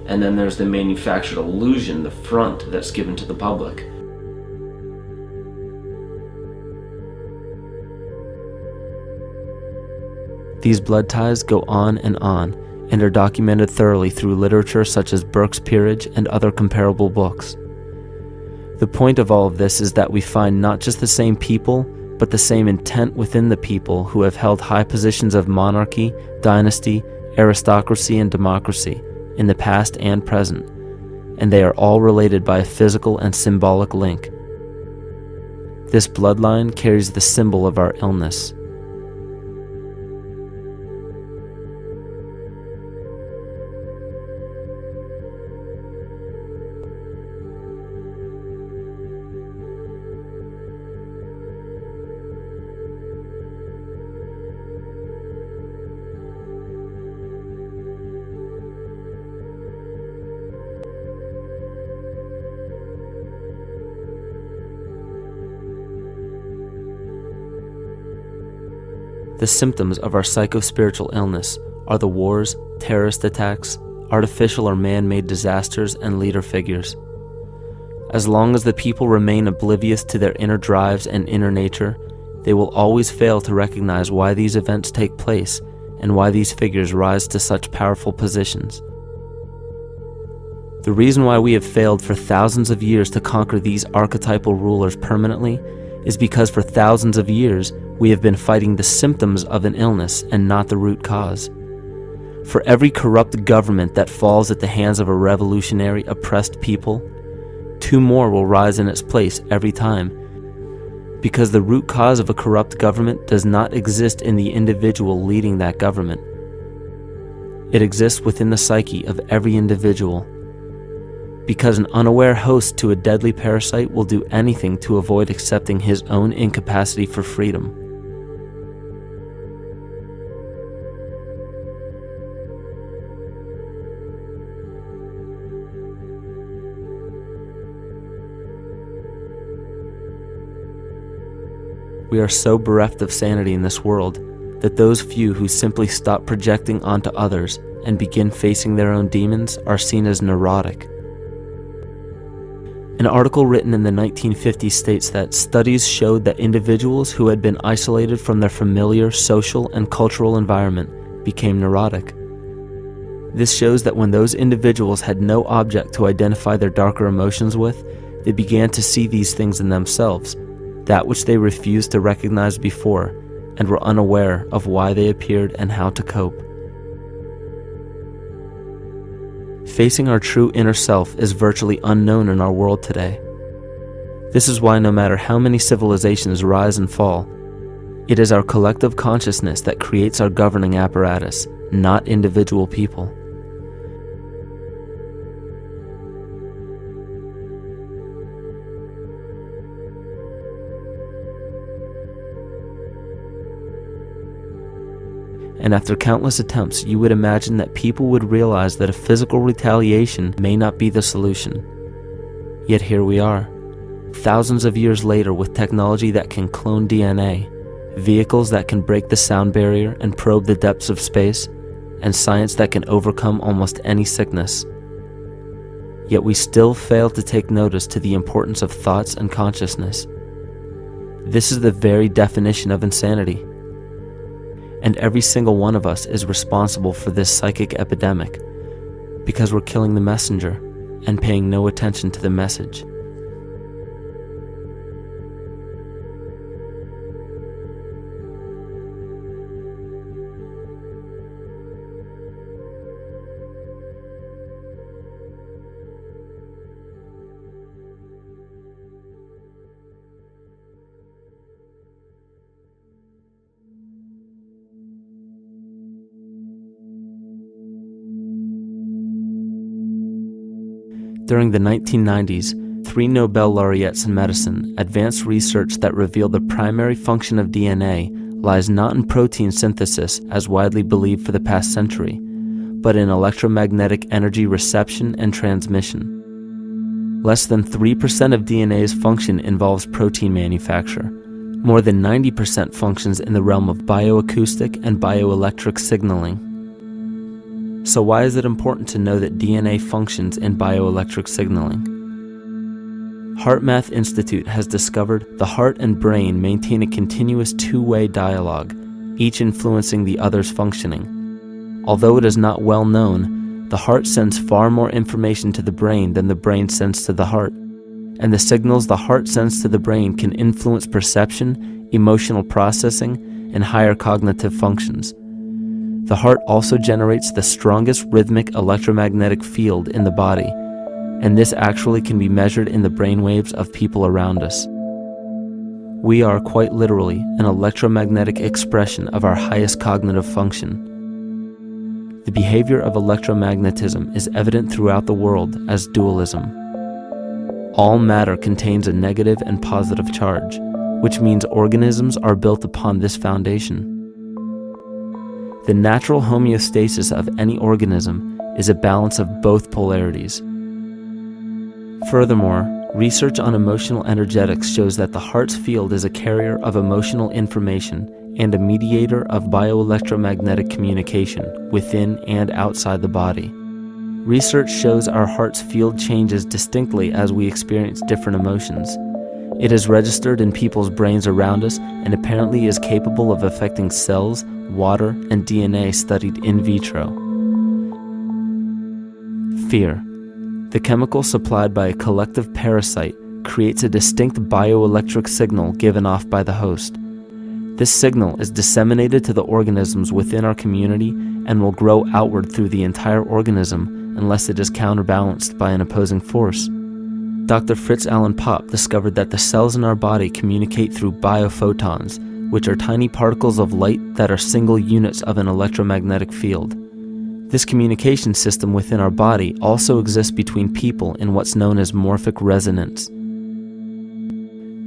and then there's the manufactured illusion, the front that's given to the public. These blood ties go on and are documented thoroughly through literature such as Burke's Peerage and other comparable books. The point of all of this is that we find not just the same people, but the same intent within the people who have held high positions of monarchy, dynasty, aristocracy, and democracy in the past and present, and they are all related by a physical and symbolic link. This bloodline carries the symbol of our illness. The symptoms of our psycho-spiritual illness are the wars, terrorist attacks, artificial or man-made disasters, and leader figures. As long as the people remain oblivious to their inner drives and inner nature, they will always fail to recognize why these events take place and why these figures rise to such powerful positions. The reason why we have failed for thousands of years to conquer these archetypal rulers permanently is because for thousands of years we have been fighting the symptoms of an illness and not the root cause. For every corrupt government that falls at the hands of a revolutionary, oppressed people, 2 more will rise in its place every time, because the root cause of a corrupt government does not exist in the individual leading that government. It exists within the psyche of every individual, because an unaware host to a deadly parasite will do anything to avoid accepting his own incapacity for freedom. We are so bereft of sanity in this world that those few who simply stop projecting onto others and begin facing their own demons are seen as neurotic. An article written in the 1950s states that studies showed that individuals who had been isolated from their familiar social and cultural environment became neurotic. This shows that when those individuals had no object to identify their darker emotions with, they began to see these things in themselves, that which they refused to recognize before, and were unaware of why they appeared and how to cope. Facing our true inner self is virtually unknown in our world today. This is why no matter how many civilizations rise and fall, it is our collective consciousness that creates our governing apparatus, not individual people. And after countless attempts, you would imagine that people would realize that a physical retaliation may not be the solution. Yet here we are, thousands of years later, with technology that can clone DNA, vehicles that can break the sound barrier and probe the depths of space, and science that can overcome almost any sickness. Yet we still fail to take notice to the importance of thoughts and consciousness. This is the very definition of insanity. And every single one of us is responsible for this psychic epidemic, because we're killing the messenger and paying no attention to the message. During the 1990s, 3 Nobel laureates in medicine advanced research that revealed the primary function of DNA lies not in protein synthesis as widely believed for the past century, but in electromagnetic energy reception and transmission. Less than 3% of DNA's function involves protein manufacture. More than 90% functions in the realm of bioacoustic and bioelectric signaling. So why is it important to know that DNA functions in bioelectric signaling? HeartMath Institute has discovered the heart and brain maintain a continuous two-way dialogue, each influencing the other's functioning. Although it is not well known, the heart sends far more information to the brain than the brain sends to the heart, and the signals the heart sends to the brain can influence perception, emotional processing, and higher cognitive functions. The heart also generates the strongest rhythmic electromagnetic field in the body, and this actually can be measured in the brainwaves of people around us. We are quite literally an electromagnetic expression of our highest cognitive function. The behavior of electromagnetism is evident throughout the world as dualism. All matter contains a negative and positive charge, which means organisms are built upon this foundation. The natural homeostasis of any organism is a balance of both polarities. Furthermore, research on emotional energetics shows that the heart's field is a carrier of emotional information and a mediator of bioelectromagnetic communication within and outside the body. Research shows our heart's field changes distinctly as we experience different emotions. It is registered in people's brains around us and apparently is capable of affecting cells, water, and DNA studied in vitro. Fear. The chemical supplied by a collective parasite creates a distinct bioelectric signal given off by the host. This signal is disseminated to the organisms within our community and will grow outward through the entire organism unless it is counterbalanced by an opposing force. Dr. Fritz Alan Popp discovered that the cells in our body communicate through biophotons, which are tiny particles of light that are single units of an electromagnetic field. This communication system within our body also exists between people in what's known as morphic resonance.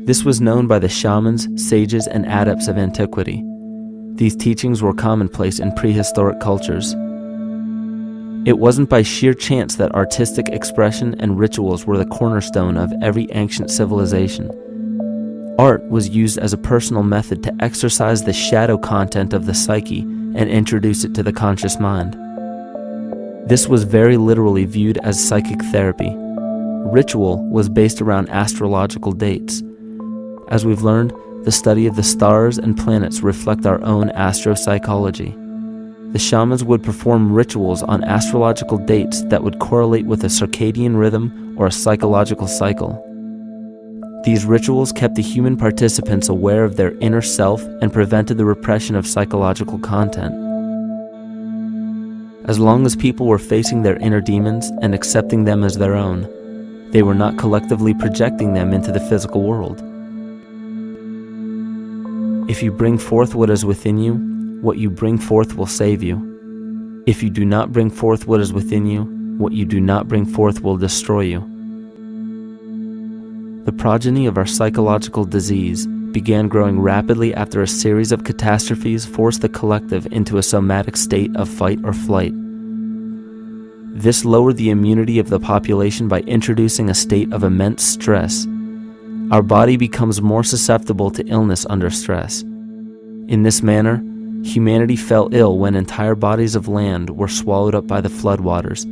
This was known by the shamans, sages, and adepts of antiquity. These teachings were commonplace in prehistoric cultures. It wasn't by sheer chance that artistic expression and rituals were the cornerstone of every ancient civilization. Art was used as a personal method to exercise the shadow content of the psyche and introduce it to the conscious mind. This was very literally viewed as psychic therapy. Ritual was based around astrological dates. As we've learned, the study of the stars and planets reflect our own astropsychology. The shamans would perform rituals on astrological dates that would correlate with a circadian rhythm or a psychological cycle. These rituals kept the human participants aware of their inner self and prevented the repression of psychological content. As long as people were facing their inner demons and accepting them as their own, they were not collectively projecting them into the physical world. If you bring forth what is within you, what you bring forth will save you. If you do not bring forth what is within you, what you do not bring forth will destroy you. The progeny of our psychological disease began growing rapidly after a series of catastrophes forced the collective into a somatic state of fight or flight. This lowered the immunity of the population by introducing a state of immense stress. Our body becomes more susceptible to illness under stress. In this manner, humanity fell ill when entire bodies of land were swallowed up by the floodwaters.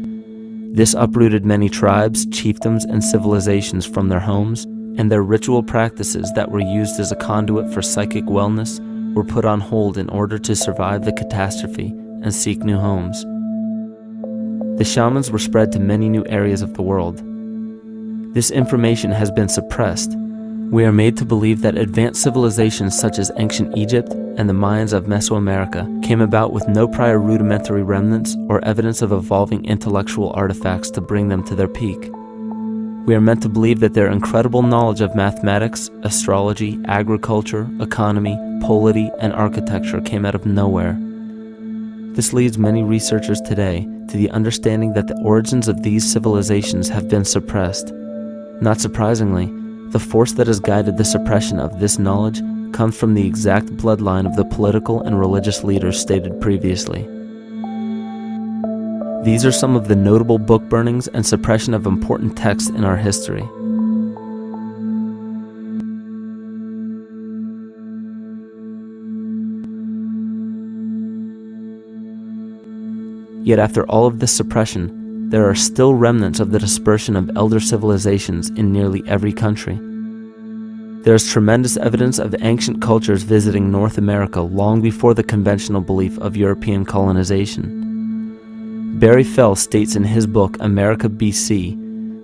This uprooted many tribes, chiefdoms, and civilizations from their homes, and their ritual practices that were used as a conduit for psychic wellness were put on hold in order to survive the catastrophe and seek new homes. The shamans were spread to many new areas of the world. This information has been suppressed. We are made to believe that advanced civilizations such as ancient Egypt and the Mayans of Mesoamerica came about with no prior rudimentary remnants or evidence of evolving intellectual artifacts to bring them to their peak. We are meant to believe that their incredible knowledge of mathematics, astrology, agriculture, economy, polity, and architecture came out of nowhere. This leads many researchers today to the understanding that the origins of these civilizations have been suppressed. Not surprisingly, the force that has guided the suppression of this knowledge comes from the exact bloodline of the political and religious leaders stated previously. These are some of the notable book burnings and suppression of important texts in our history. Yet after all of this suppression, there are still remnants of the dispersion of elder civilizations in nearly every country. There is tremendous evidence of ancient cultures visiting North America long before the conventional belief of European colonization. Barry Fell states in his book America BC,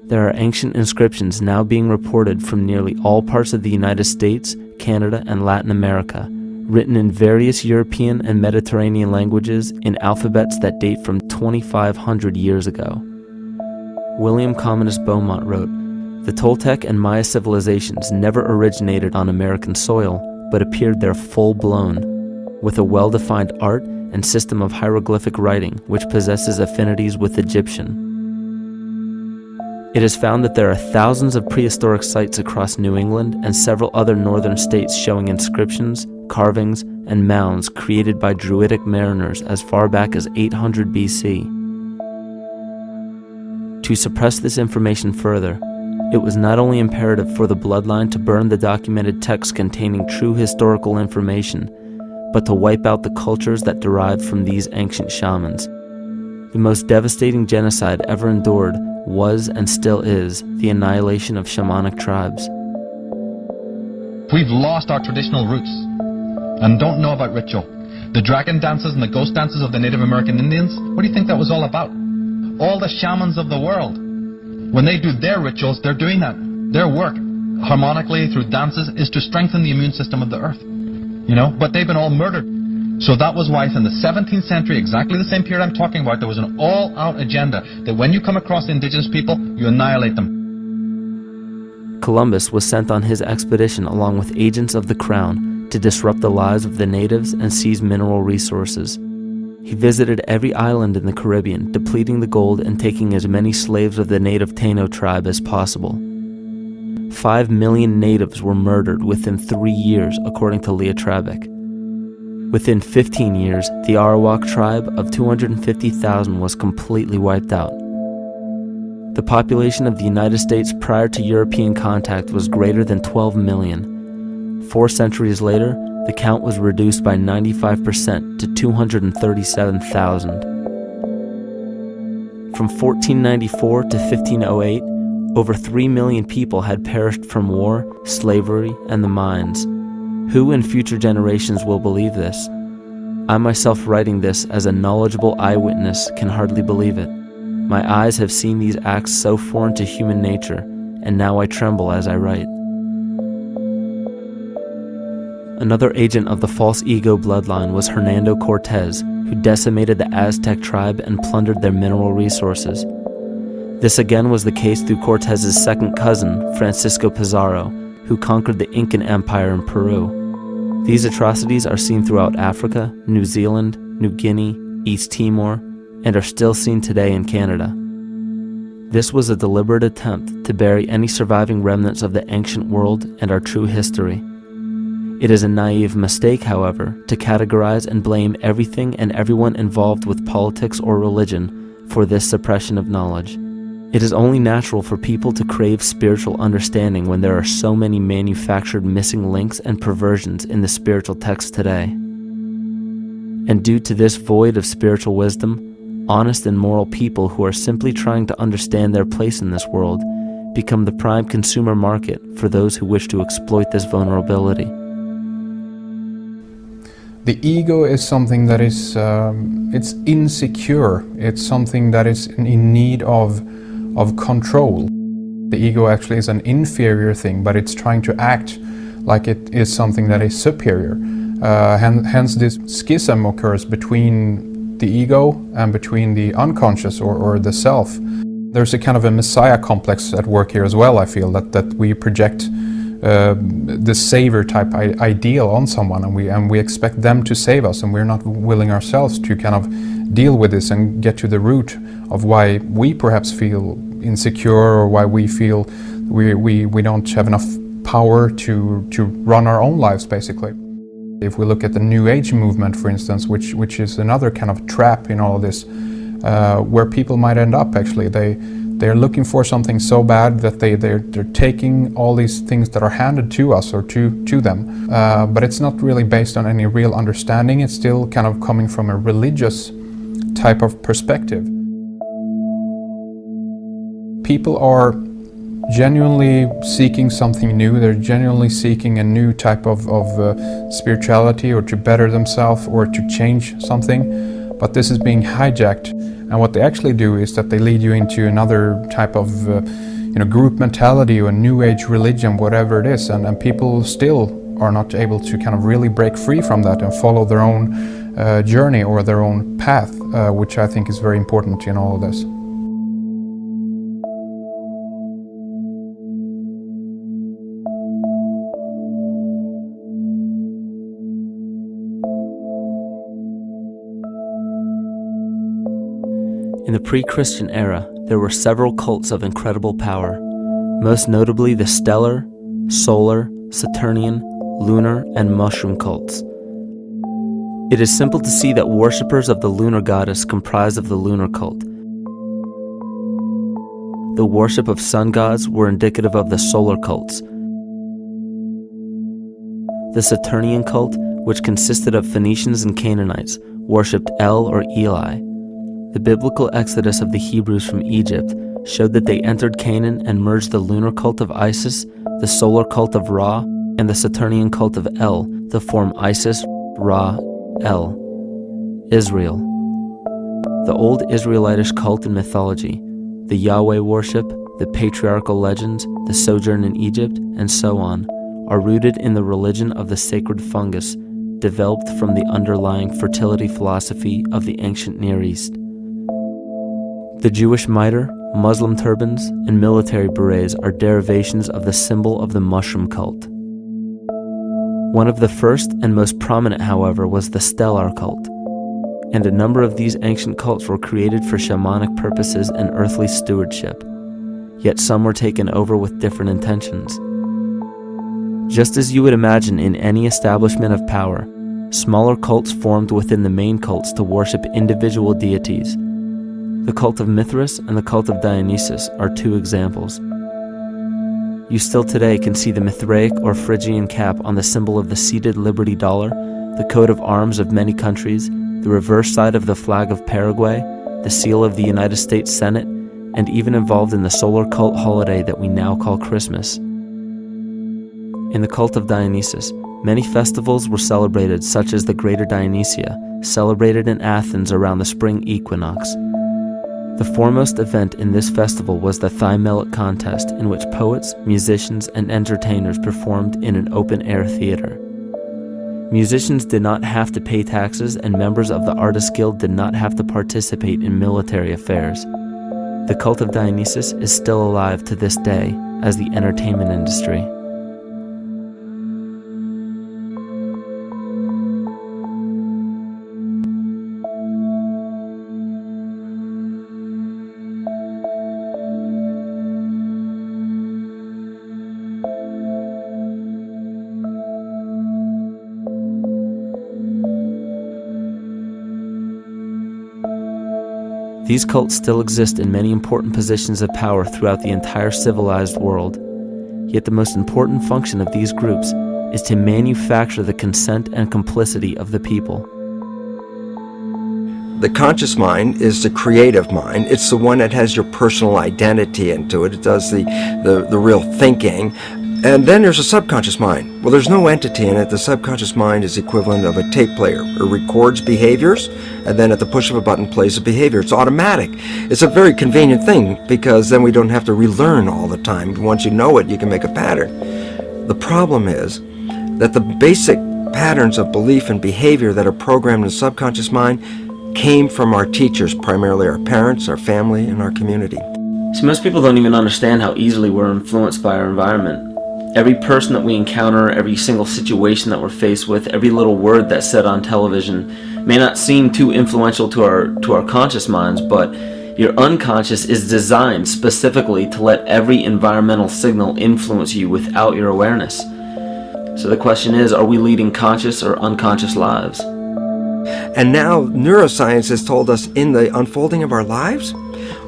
there are ancient inscriptions now being reported from nearly all parts of the United States, Canada, and Latin America, written in various European and Mediterranean languages in alphabets that date from 2,500 years ago. William Commonus Beaumont wrote, "The Toltec and Maya civilizations never originated on American soil, but appeared there full-blown, with a well-defined art and system of hieroglyphic writing which possesses affinities with Egyptian." It is found that there are thousands of prehistoric sites across New England and several other northern states showing inscriptions, carvings, and mounds created by Druidic mariners as far back as 800 BC. To suppress this information further, it was not only imperative for the bloodline to burn the documented texts containing true historical information, but to wipe out the cultures that derived from these ancient shamans. The most devastating genocide ever endured was and still is the annihilation of shamanic tribes. We've lost our traditional roots and don't know about ritual. The dragon dances and the ghost dances of the Native American Indians, what do you think that was all about? All the shamans of the world, when they do their rituals, they're doing that. Their work, harmonically through dances, is to strengthen the immune system of the earth. But they've been all murdered. So that was why in the 17th century, exactly the same period I'm talking about, there was an all-out agenda that when you come across indigenous people, you annihilate them. Columbus was sent on his expedition along with agents of the crown to disrupt the lives of the natives and seize mineral resources. He visited every island in the Caribbean, depleting the gold and taking as many slaves of the native Taino tribe as possible. 5 million natives were murdered within 3 years, according to Leah Trabeck. Within 15 years, the Arawak tribe of 250,000 was completely wiped out. The population of the United States prior to European contact was greater than 12 million. 4 centuries later, the count was reduced by 95% to 237,000. From 1494 to 1508, over 3 million people had perished from war, slavery, and the mines. Who in future generations will believe this? I myself, writing this as a knowledgeable eyewitness, can hardly believe it. My eyes have seen these acts so foreign to human nature, and now I tremble as I write. Another agent of the false ego bloodline was Hernando Cortez, who decimated the Aztec tribe and plundered their mineral resources. This again was the case through Cortez's second cousin, Francisco Pizarro, who conquered the Incan Empire in Peru. These atrocities are seen throughout Africa, New Zealand, New Guinea, East Timor, and are still seen today in Canada. This was a deliberate attempt to bury any surviving remnants of the ancient world and our true history. It is a naive mistake, however, to categorize and blame everything and everyone involved with politics or religion for this suppression of knowledge. It is only natural for people to crave spiritual understanding when there are so many manufactured missing links and perversions in the spiritual text today. And due to this void of spiritual wisdom, honest and moral people who are simply trying to understand their place in this world become the prime consumer market for those who wish to exploit this vulnerability. The ego is something that is it's insecure. It's something that is in need of control. The ego actually is an inferior thing, but it's trying to act like it is something that is superior. Hence this schism occurs between the ego and between the unconscious or the self. There's a kind of a messiah complex at work here as well, I feel, that we project the savior type ideal on someone, and we expect them to save us, and we're not willing ourselves to kind of deal with this and get to the root of why we perhaps feel insecure, or why we feel we don't have enough power to run our own lives, basically. If we look at the New Age movement, for instance, which is another kind of trap in all of this, where people might end up actually, they're looking for something so bad that they're taking all these things that are handed to us or to them, but it's not really based on any real understanding. It's still kind of coming from a religious type of perspective. People are genuinely seeking something new. They're genuinely seeking a new type of spirituality, or to better themselves, or to change something, but this is being hijacked. And what they actually do is that they lead you into another type of group mentality or new age religion, whatever it is, and people still are not able to kind of really break free from that and follow their own journey or their own path, which I think is very important in all of this. In the pre-Christian era, there were several cults of incredible power, most notably the stellar, solar, Saturnian, lunar, and mushroom cults. It is simple to see that worshippers of the lunar goddess comprised of the lunar cult. The worship of sun gods were indicative of the solar cults. The Saturnian cult, which consisted of Phoenicians and Canaanites, worshipped El or Eli. The biblical exodus of the Hebrews from Egypt showed that they entered Canaan and merged the lunar cult of Isis, the solar cult of Ra, and the Saturnian cult of El to form Isis, Ra, El. Israel. The old Israelitish cult and mythology, the Yahweh worship, the patriarchal legends, the sojourn in Egypt, and so on, are rooted in the religion of the sacred fungus, developed from the underlying fertility philosophy of the ancient Near East. The Jewish mitre, Muslim turbans, and military berets are derivations of the symbol of the mushroom cult. One of the first and most prominent, however, was the stellar cult, and a number of these ancient cults were created for shamanic purposes and earthly stewardship, yet some were taken over with different intentions. Just as you would imagine in any establishment of power, smaller cults formed within the main cults to worship individual deities. The cult of Mithras and the cult of Dionysus are two examples. You still today can see the Mithraic or Phrygian cap on the symbol of the seated Liberty Dollar, the coat of arms of many countries, the reverse side of the flag of Paraguay, the seal of the United States Senate, and even involved in the solar cult holiday that we now call Christmas. In the cult of Dionysus, many festivals were celebrated, such as the Greater Dionysia, celebrated in Athens around the spring equinox. The foremost event in this festival was the Thymelic contest, in which poets, musicians, and entertainers performed in an open-air theater. Musicians did not have to pay taxes, and members of the Artists Guild did not have to participate in military affairs. The cult of Dionysus is still alive to this day as the entertainment industry. These cults still exist in many important positions of power throughout the entire civilized world. Yet the most important function of these groups is to manufacture the consent and complicity of the people. The conscious mind is the creative mind. It's the one that has your personal identity into it. It does the real thinking. And then there's a subconscious mind. Well, there's no entity in it. The subconscious mind is the equivalent of a tape player. It records behaviors, and then at the push of a button plays a behavior. It's automatic. It's a very convenient thing, because then we don't have to relearn all the time. Once you know it, you can make a pattern. The problem is that the basic patterns of belief and behavior that are programmed in the subconscious mind came from our teachers, primarily our parents, our family, and our community. See, most people don't even understand how easily we're influenced by our environment. Every person that we encounter, every single situation that we're faced with, every little word that's said on television may not seem too influential to our conscious minds, but your unconscious is designed specifically to let every environmental signal influence you without your awareness. So the question is, are we leading conscious or unconscious lives? And now neuroscience has told us in the unfolding of our lives,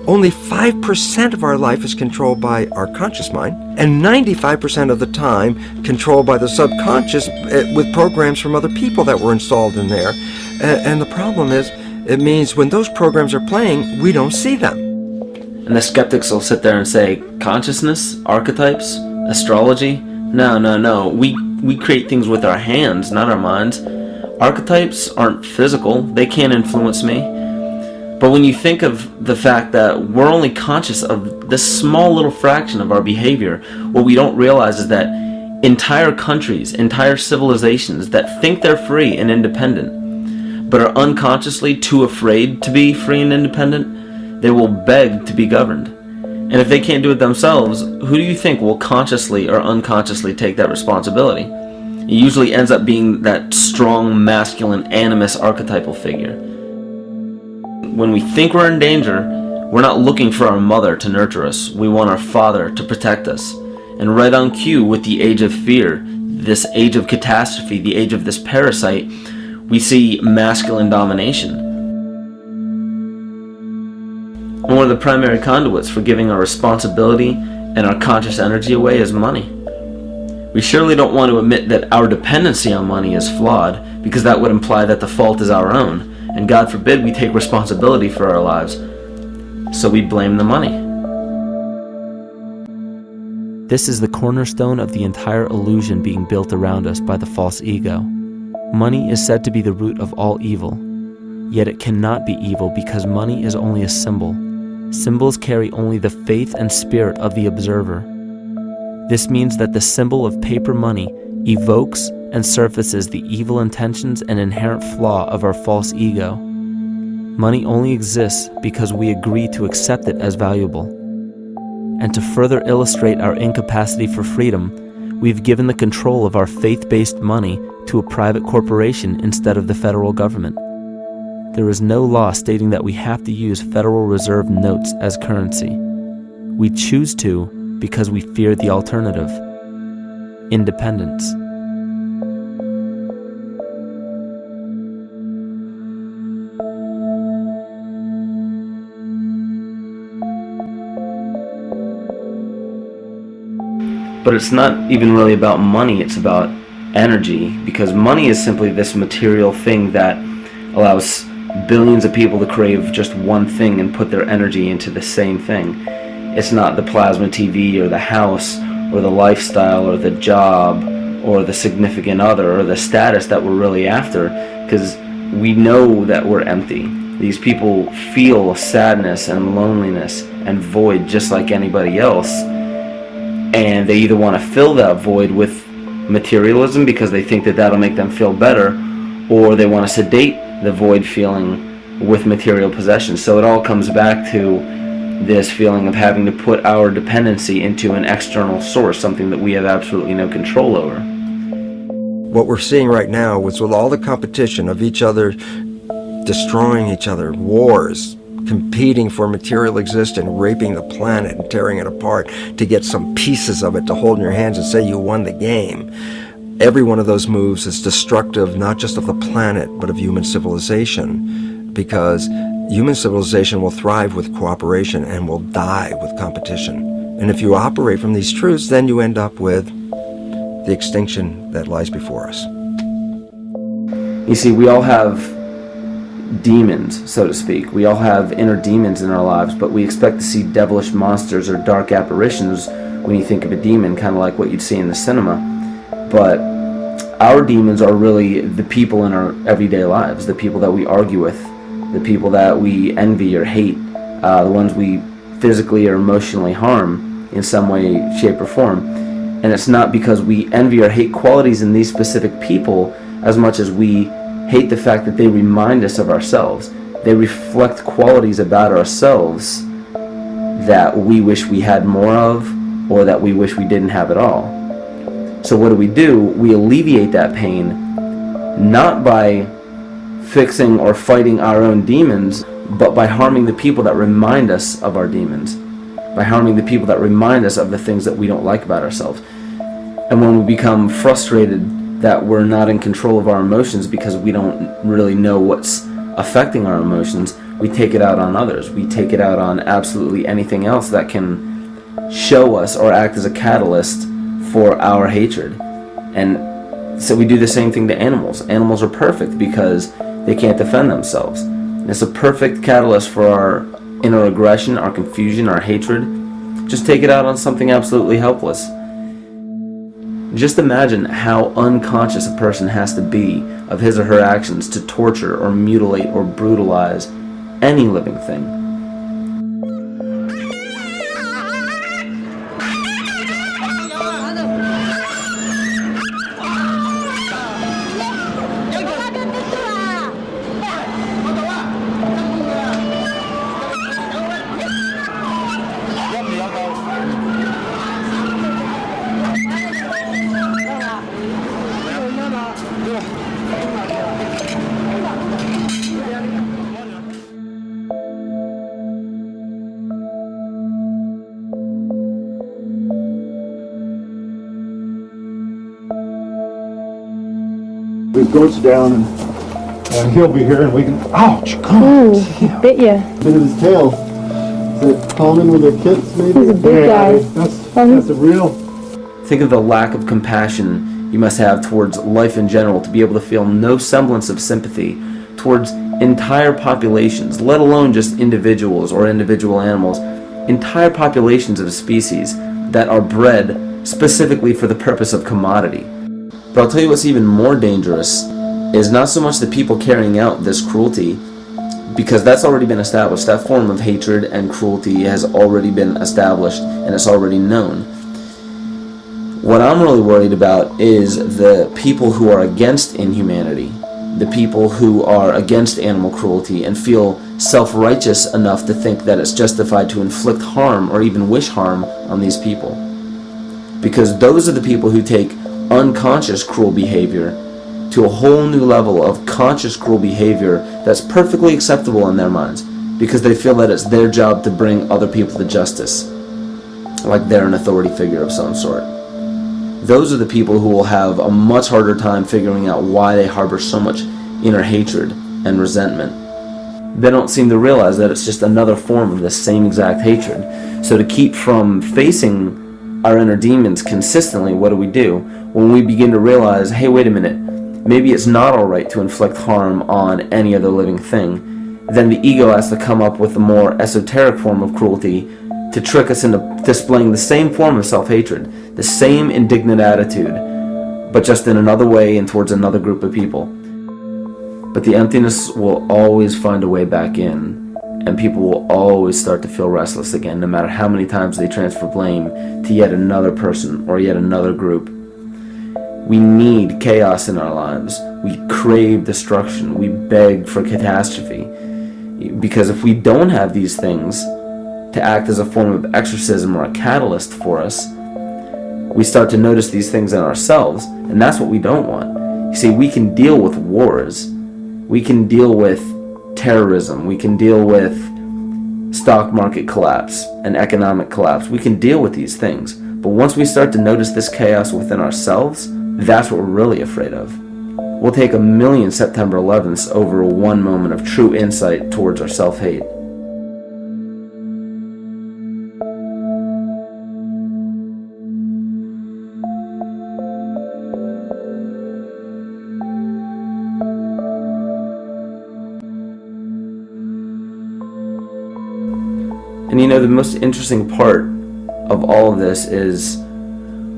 only 5% of our life is controlled by our conscious mind, and 95% of the time controlled by the subconscious with programs from other people that were installed in there. And the problem is, it means when those programs are playing, we don't see them. And the skeptics will sit there and say, consciousness, archetypes, astrology? No. We create things with our hands, not our minds. Archetypes aren't physical. They can't influence me. But when you think of the fact that we're only conscious of this small little fraction of our behavior, what we don't realize is that entire countries, entire civilizations that think they're free and independent, but are unconsciously too afraid to be free and independent, they will beg to be governed. And if they can't do it themselves, who do you think will consciously or unconsciously take that responsibility? It usually ends up being that strong, masculine, animus archetypal figure. When we think we're in danger, we're not looking for our mother to nurture us. We want our father to protect us. And right on cue with the age of fear, this age of catastrophe, the age of this parasite, we see masculine domination. And one of the primary conduits for giving our responsibility and our conscious energy away is money. We surely don't want to admit that our dependency on money is flawed, because that would imply that the fault is our own. And God forbid we take responsibility for our lives, so we blame the money. This is the cornerstone of the entire illusion being built around us by the false ego. Money is said to be the root of all evil, yet it cannot be evil because money is only a symbol. Symbols carry only the faith and spirit of the observer. This means that the symbol of paper money evokes and surfaces the evil intentions and inherent flaw of our false ego. Money only exists because we agree to accept it as valuable. And to further illustrate our incapacity for freedom, we've given the control of our faith-based money to a private corporation instead of the federal government. There is no law stating that we have to use Federal Reserve notes as currency. We choose to because we fear the alternative: independence. But it's not even really about money, it's about energy, because money is simply this material thing that allows billions of people to crave just one thing and put their energy into the same thing. It's not the plasma TV or the house or the lifestyle or the job or the significant other or the status that we're really after, because we know that we're empty. These people feel sadness and loneliness and void just like anybody else, and they either want to fill that void with materialism because they think that that'll make them feel better, or they want to sedate the void feeling with material possessions. So it all comes back to this feeling of having to put our dependency into an external source, something that we have absolutely no control over. What we're seeing right now is with all the competition of each other destroying each other, wars, competing for material existence, raping the planet and tearing it apart to get some pieces of it to hold in your hands and say you won the game. Every one of those moves is destructive, not just of the planet, but of human civilization, because human civilization will thrive with cooperation and will die with competition. And if you operate from these truths, then you end up with the extinction that lies before us. You see, we all have demons, so to speak. We all have inner demons in our lives, but we expect to see devilish monsters or dark apparitions when you think of a demon, kind of like what you'd see in the cinema. But our demons are really the people in our everyday lives, the people that we argue with, the people that we envy or hate, the ones we physically or emotionally harm in some way, shape, or form. And it's not because we envy or hate qualities in these specific people as much as we hate the fact that they remind us of ourselves. They reflect qualities about ourselves that we wish we had more of, or that we wish we didn't have at all. So what do? We alleviate that pain, not by fixing or fighting our own demons, but by harming the people that remind us of our demons, by harming the people that remind us of the things that we don't like about ourselves. And when we become frustrated that we're not in control of our emotions because we don't really know what's affecting our emotions, we take it out on others. We take it out on absolutely anything else that can show us or act as a catalyst for our hatred. And so we do the same thing to animals. Animals are perfect because they can't defend themselves. It's a perfect catalyst for our inner aggression, our confusion, our hatred. Just take it out on something absolutely helpless. Just imagine how unconscious a person has to be of his or her actions to torture or mutilate or brutalize any living thing. It goes down and he'll be here and we can, ouch, God, he bit you. Bit of his tail. Is it common with their kids maybe? He's a big guy. That's a real... Think of the lack of compassion you must have towards life in general to be able to feel no semblance of sympathy towards entire populations, let alone just individuals or individual animals, entire populations of a species that are bred specifically for the purpose of commodity. But I'll tell you what's even more dangerous is not so much the people carrying out this cruelty, because that's already been established. That form of hatred and cruelty has already been established and it's already known. What I'm really worried about is the people who are against inhumanity, the people who are against animal cruelty and feel self-righteous enough to think that it's justified to inflict harm or even wish harm on these people. Because those are the people who take unconscious cruel behavior to a whole new level of conscious cruel behavior that's perfectly acceptable in their minds, because they feel that it's their job to bring other people to justice, like they're an authority figure of some sort. Those are the people who will have a much harder time figuring out why they harbor so much inner hatred and resentment. They don't seem to realize that it's just another form of the same exact hatred. So to keep from facing our inner demons consistently, what do? When we begin to realize, hey, wait a minute, maybe it's not alright to inflict harm on any other living thing, then the ego has to come up with a more esoteric form of cruelty to trick us into displaying the same form of self-hatred, the same indignant attitude, but just in another way and towards another group of people. But the emptiness will always find a way back in, and people will always start to feel restless again, no matter how many times they transfer blame to yet another person or yet another group. We need chaos in our lives. We crave destruction. We beg for catastrophe. Because if we don't have these things to act as a form of exorcism or a catalyst for us, we start to notice these things in ourselves, and that's what we don't want. You see, we can deal with wars. We can deal with terrorism. We can deal with stock market collapse and economic collapse. We can deal with these things. But once we start to notice this chaos within ourselves, that's what we're really afraid of. We'll take 1,000,000 September 11ths over one moment of true insight towards our self-hate. And you know, the most interesting part of all of this is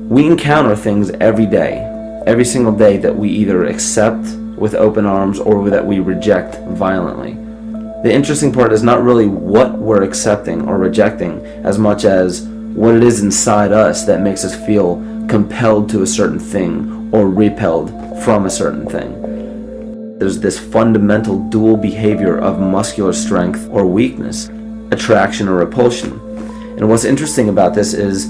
we encounter things every day, every single day, that we either accept with open arms or that we reject violently. The interesting part is not really what we're accepting or rejecting as much as what it is inside us that makes us feel compelled to a certain thing or repelled from a certain thing. There's this fundamental dual behavior of muscular strength or weakness, attraction or repulsion. And what's interesting about this is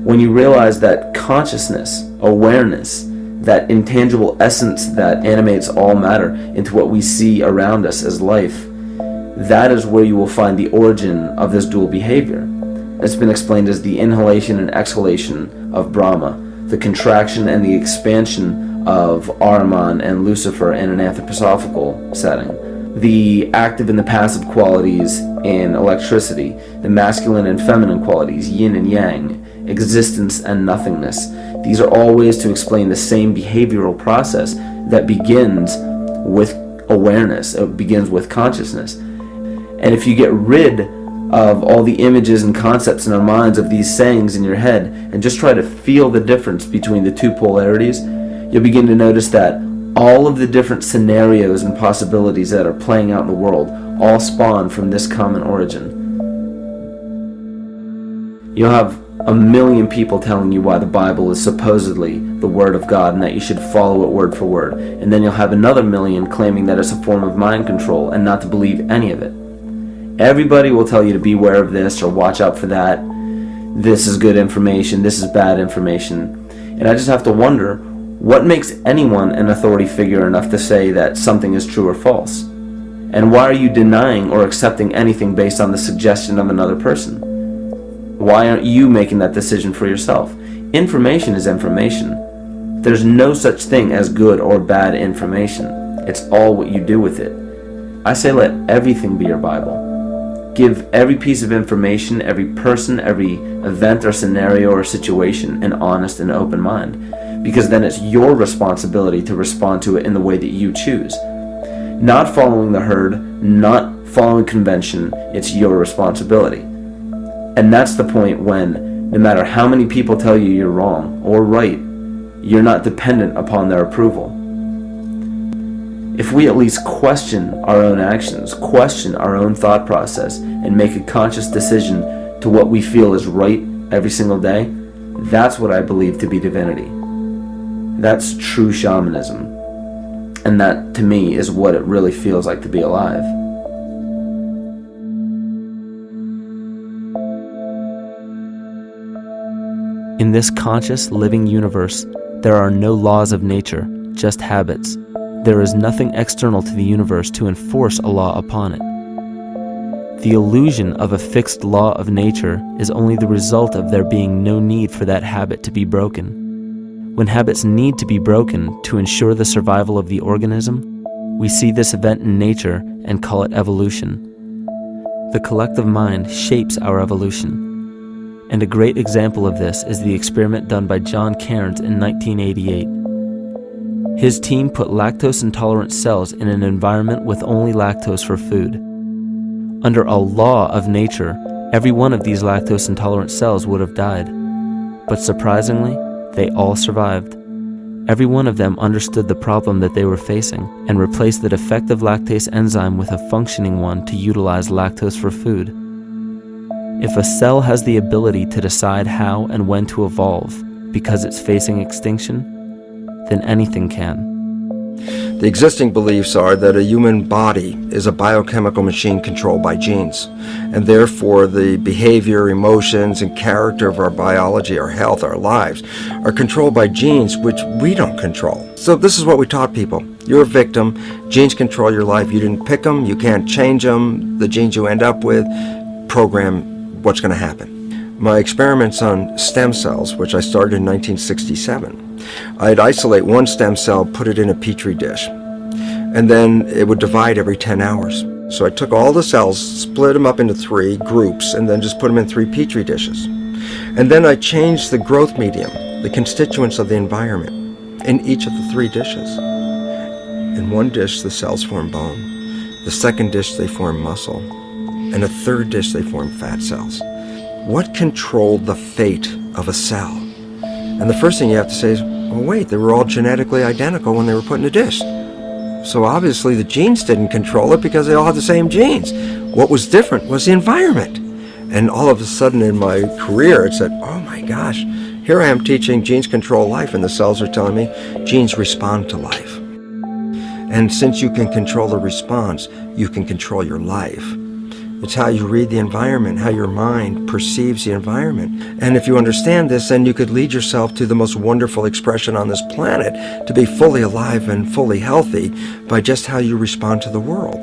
when you realize that consciousness, awareness, that intangible essence that animates all matter into what we see around us as life, that is where you will find the origin of this dual behavior. It's been explained as the inhalation and exhalation of Brahma, the contraction and the expansion of Ahriman and Lucifer in an anthroposophical setting, the active and the passive qualities in electricity, the masculine and feminine qualities, yin and yang, existence and nothingness. These are all ways to explain the same behavioral process that begins with awareness, it begins with consciousness. And if you get rid of all the images and concepts in our minds of these sayings in your head and just try to feel the difference between the two polarities, you'll begin to notice that all of the different scenarios and possibilities that are playing out in the world all spawn from this common origin. You'll have 1,000,000 people telling you why the Bible is supposedly the Word of God and that you should follow it word for word. And then you'll have another 1,000,000 claiming that it's a form of mind control and not to believe any of it. Everybody will tell you to beware of this or watch out for that. This is good information, this is bad information. And I just have to wonder, what makes anyone an authority figure enough to say that something is true or false? And why are you denying or accepting anything based on the suggestion of another person? Why aren't you making that decision for yourself? Information is information. There's no such thing as good or bad information. It's all what you do with it. I say let everything be your Bible. Give every piece of information, every person, every event or scenario or situation an honest and open mind. Because then it's your responsibility to respond to it in the way that you choose. Not following the herd, not following convention, it's your responsibility. And that's the point when, no matter how many people tell you you're wrong or right, you're not dependent upon their approval. If we at least question our own actions, question our own thought process, and make a conscious decision to what we feel is right every single day, that's what I believe to be divinity. That's true shamanism. And that, to me, is what it really feels like to be alive. In this conscious, living universe, there are no laws of nature, just habits. There is nothing external to the universe to enforce a law upon it. The illusion of a fixed law of nature is only the result of there being no need for that habit to be broken. When habits need to be broken to ensure the survival of the organism, we see this event in nature and call it evolution. The collective mind shapes our evolution. And a great example of this is the experiment done by John Cairns in 1988. His team put lactose-intolerant cells in an environment with only lactose for food. Under a law of nature, every one of these lactose-intolerant cells would have died. But surprisingly, they all survived. Every one of them understood the problem that they were facing and replaced the defective lactase enzyme with a functioning one to utilize lactose for food. If a cell has the ability to decide how and when to evolve because it's facing extinction, then anything can. The existing beliefs are that a human body is a biochemical machine controlled by genes, and therefore the behavior, emotions, and character of our biology, our health, our lives, are controlled by genes which we don't control. So this is what we taught people. You're a victim. Genes control your life. You didn't pick them. You can't change them. The genes you end up with program what's going to happen. My experiments on stem cells, which I started in 1967, I'd isolate one stem cell, put it in a petri dish, and then it would divide every 10 hours. So I took all the cells, split them up into 3 groups, and then just put them in 3 petri dishes. And then I changed the growth medium, the constituents of the environment, in each of the 3 dishes. In one dish, the cells form bone. The second dish, they form muscle. In a third dish, they form fat cells. What controlled the fate of a cell? And the first thing you have to say is, well, wait, they were all genetically identical when they were put in a dish. So obviously the genes didn't control it because they all had the same genes. What was different was the environment. And all of a sudden in my career, it said, oh my gosh, here I am teaching genes control life, and the cells are telling me genes respond to life. And since you can control the response, you can control your life. It's how you read the environment, how your mind perceives the environment. And if you understand this, then you could lead yourself to the most wonderful expression on this planet, to be fully alive and fully healthy by just how you respond to the world.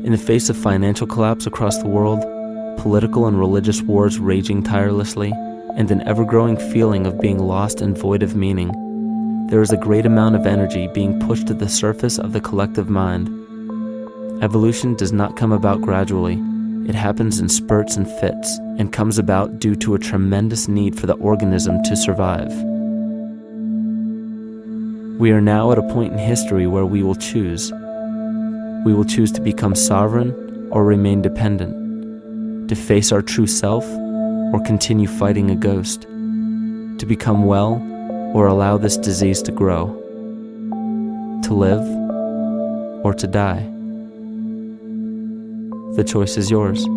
In the face of financial collapse across the world, political and religious wars raging tirelessly, and an ever-growing feeling of being lost and void of meaning, there is a great amount of energy being pushed to the surface of the collective mind. Evolution does not come about gradually. It happens in spurts and fits, and comes about due to a tremendous need for the organism to survive. We are now at a point in history where we will choose. We will choose to become sovereign or remain dependent, to face our true self or continue fighting a ghost, to become well or allow this disease to grow, to live or to die. The choice is yours.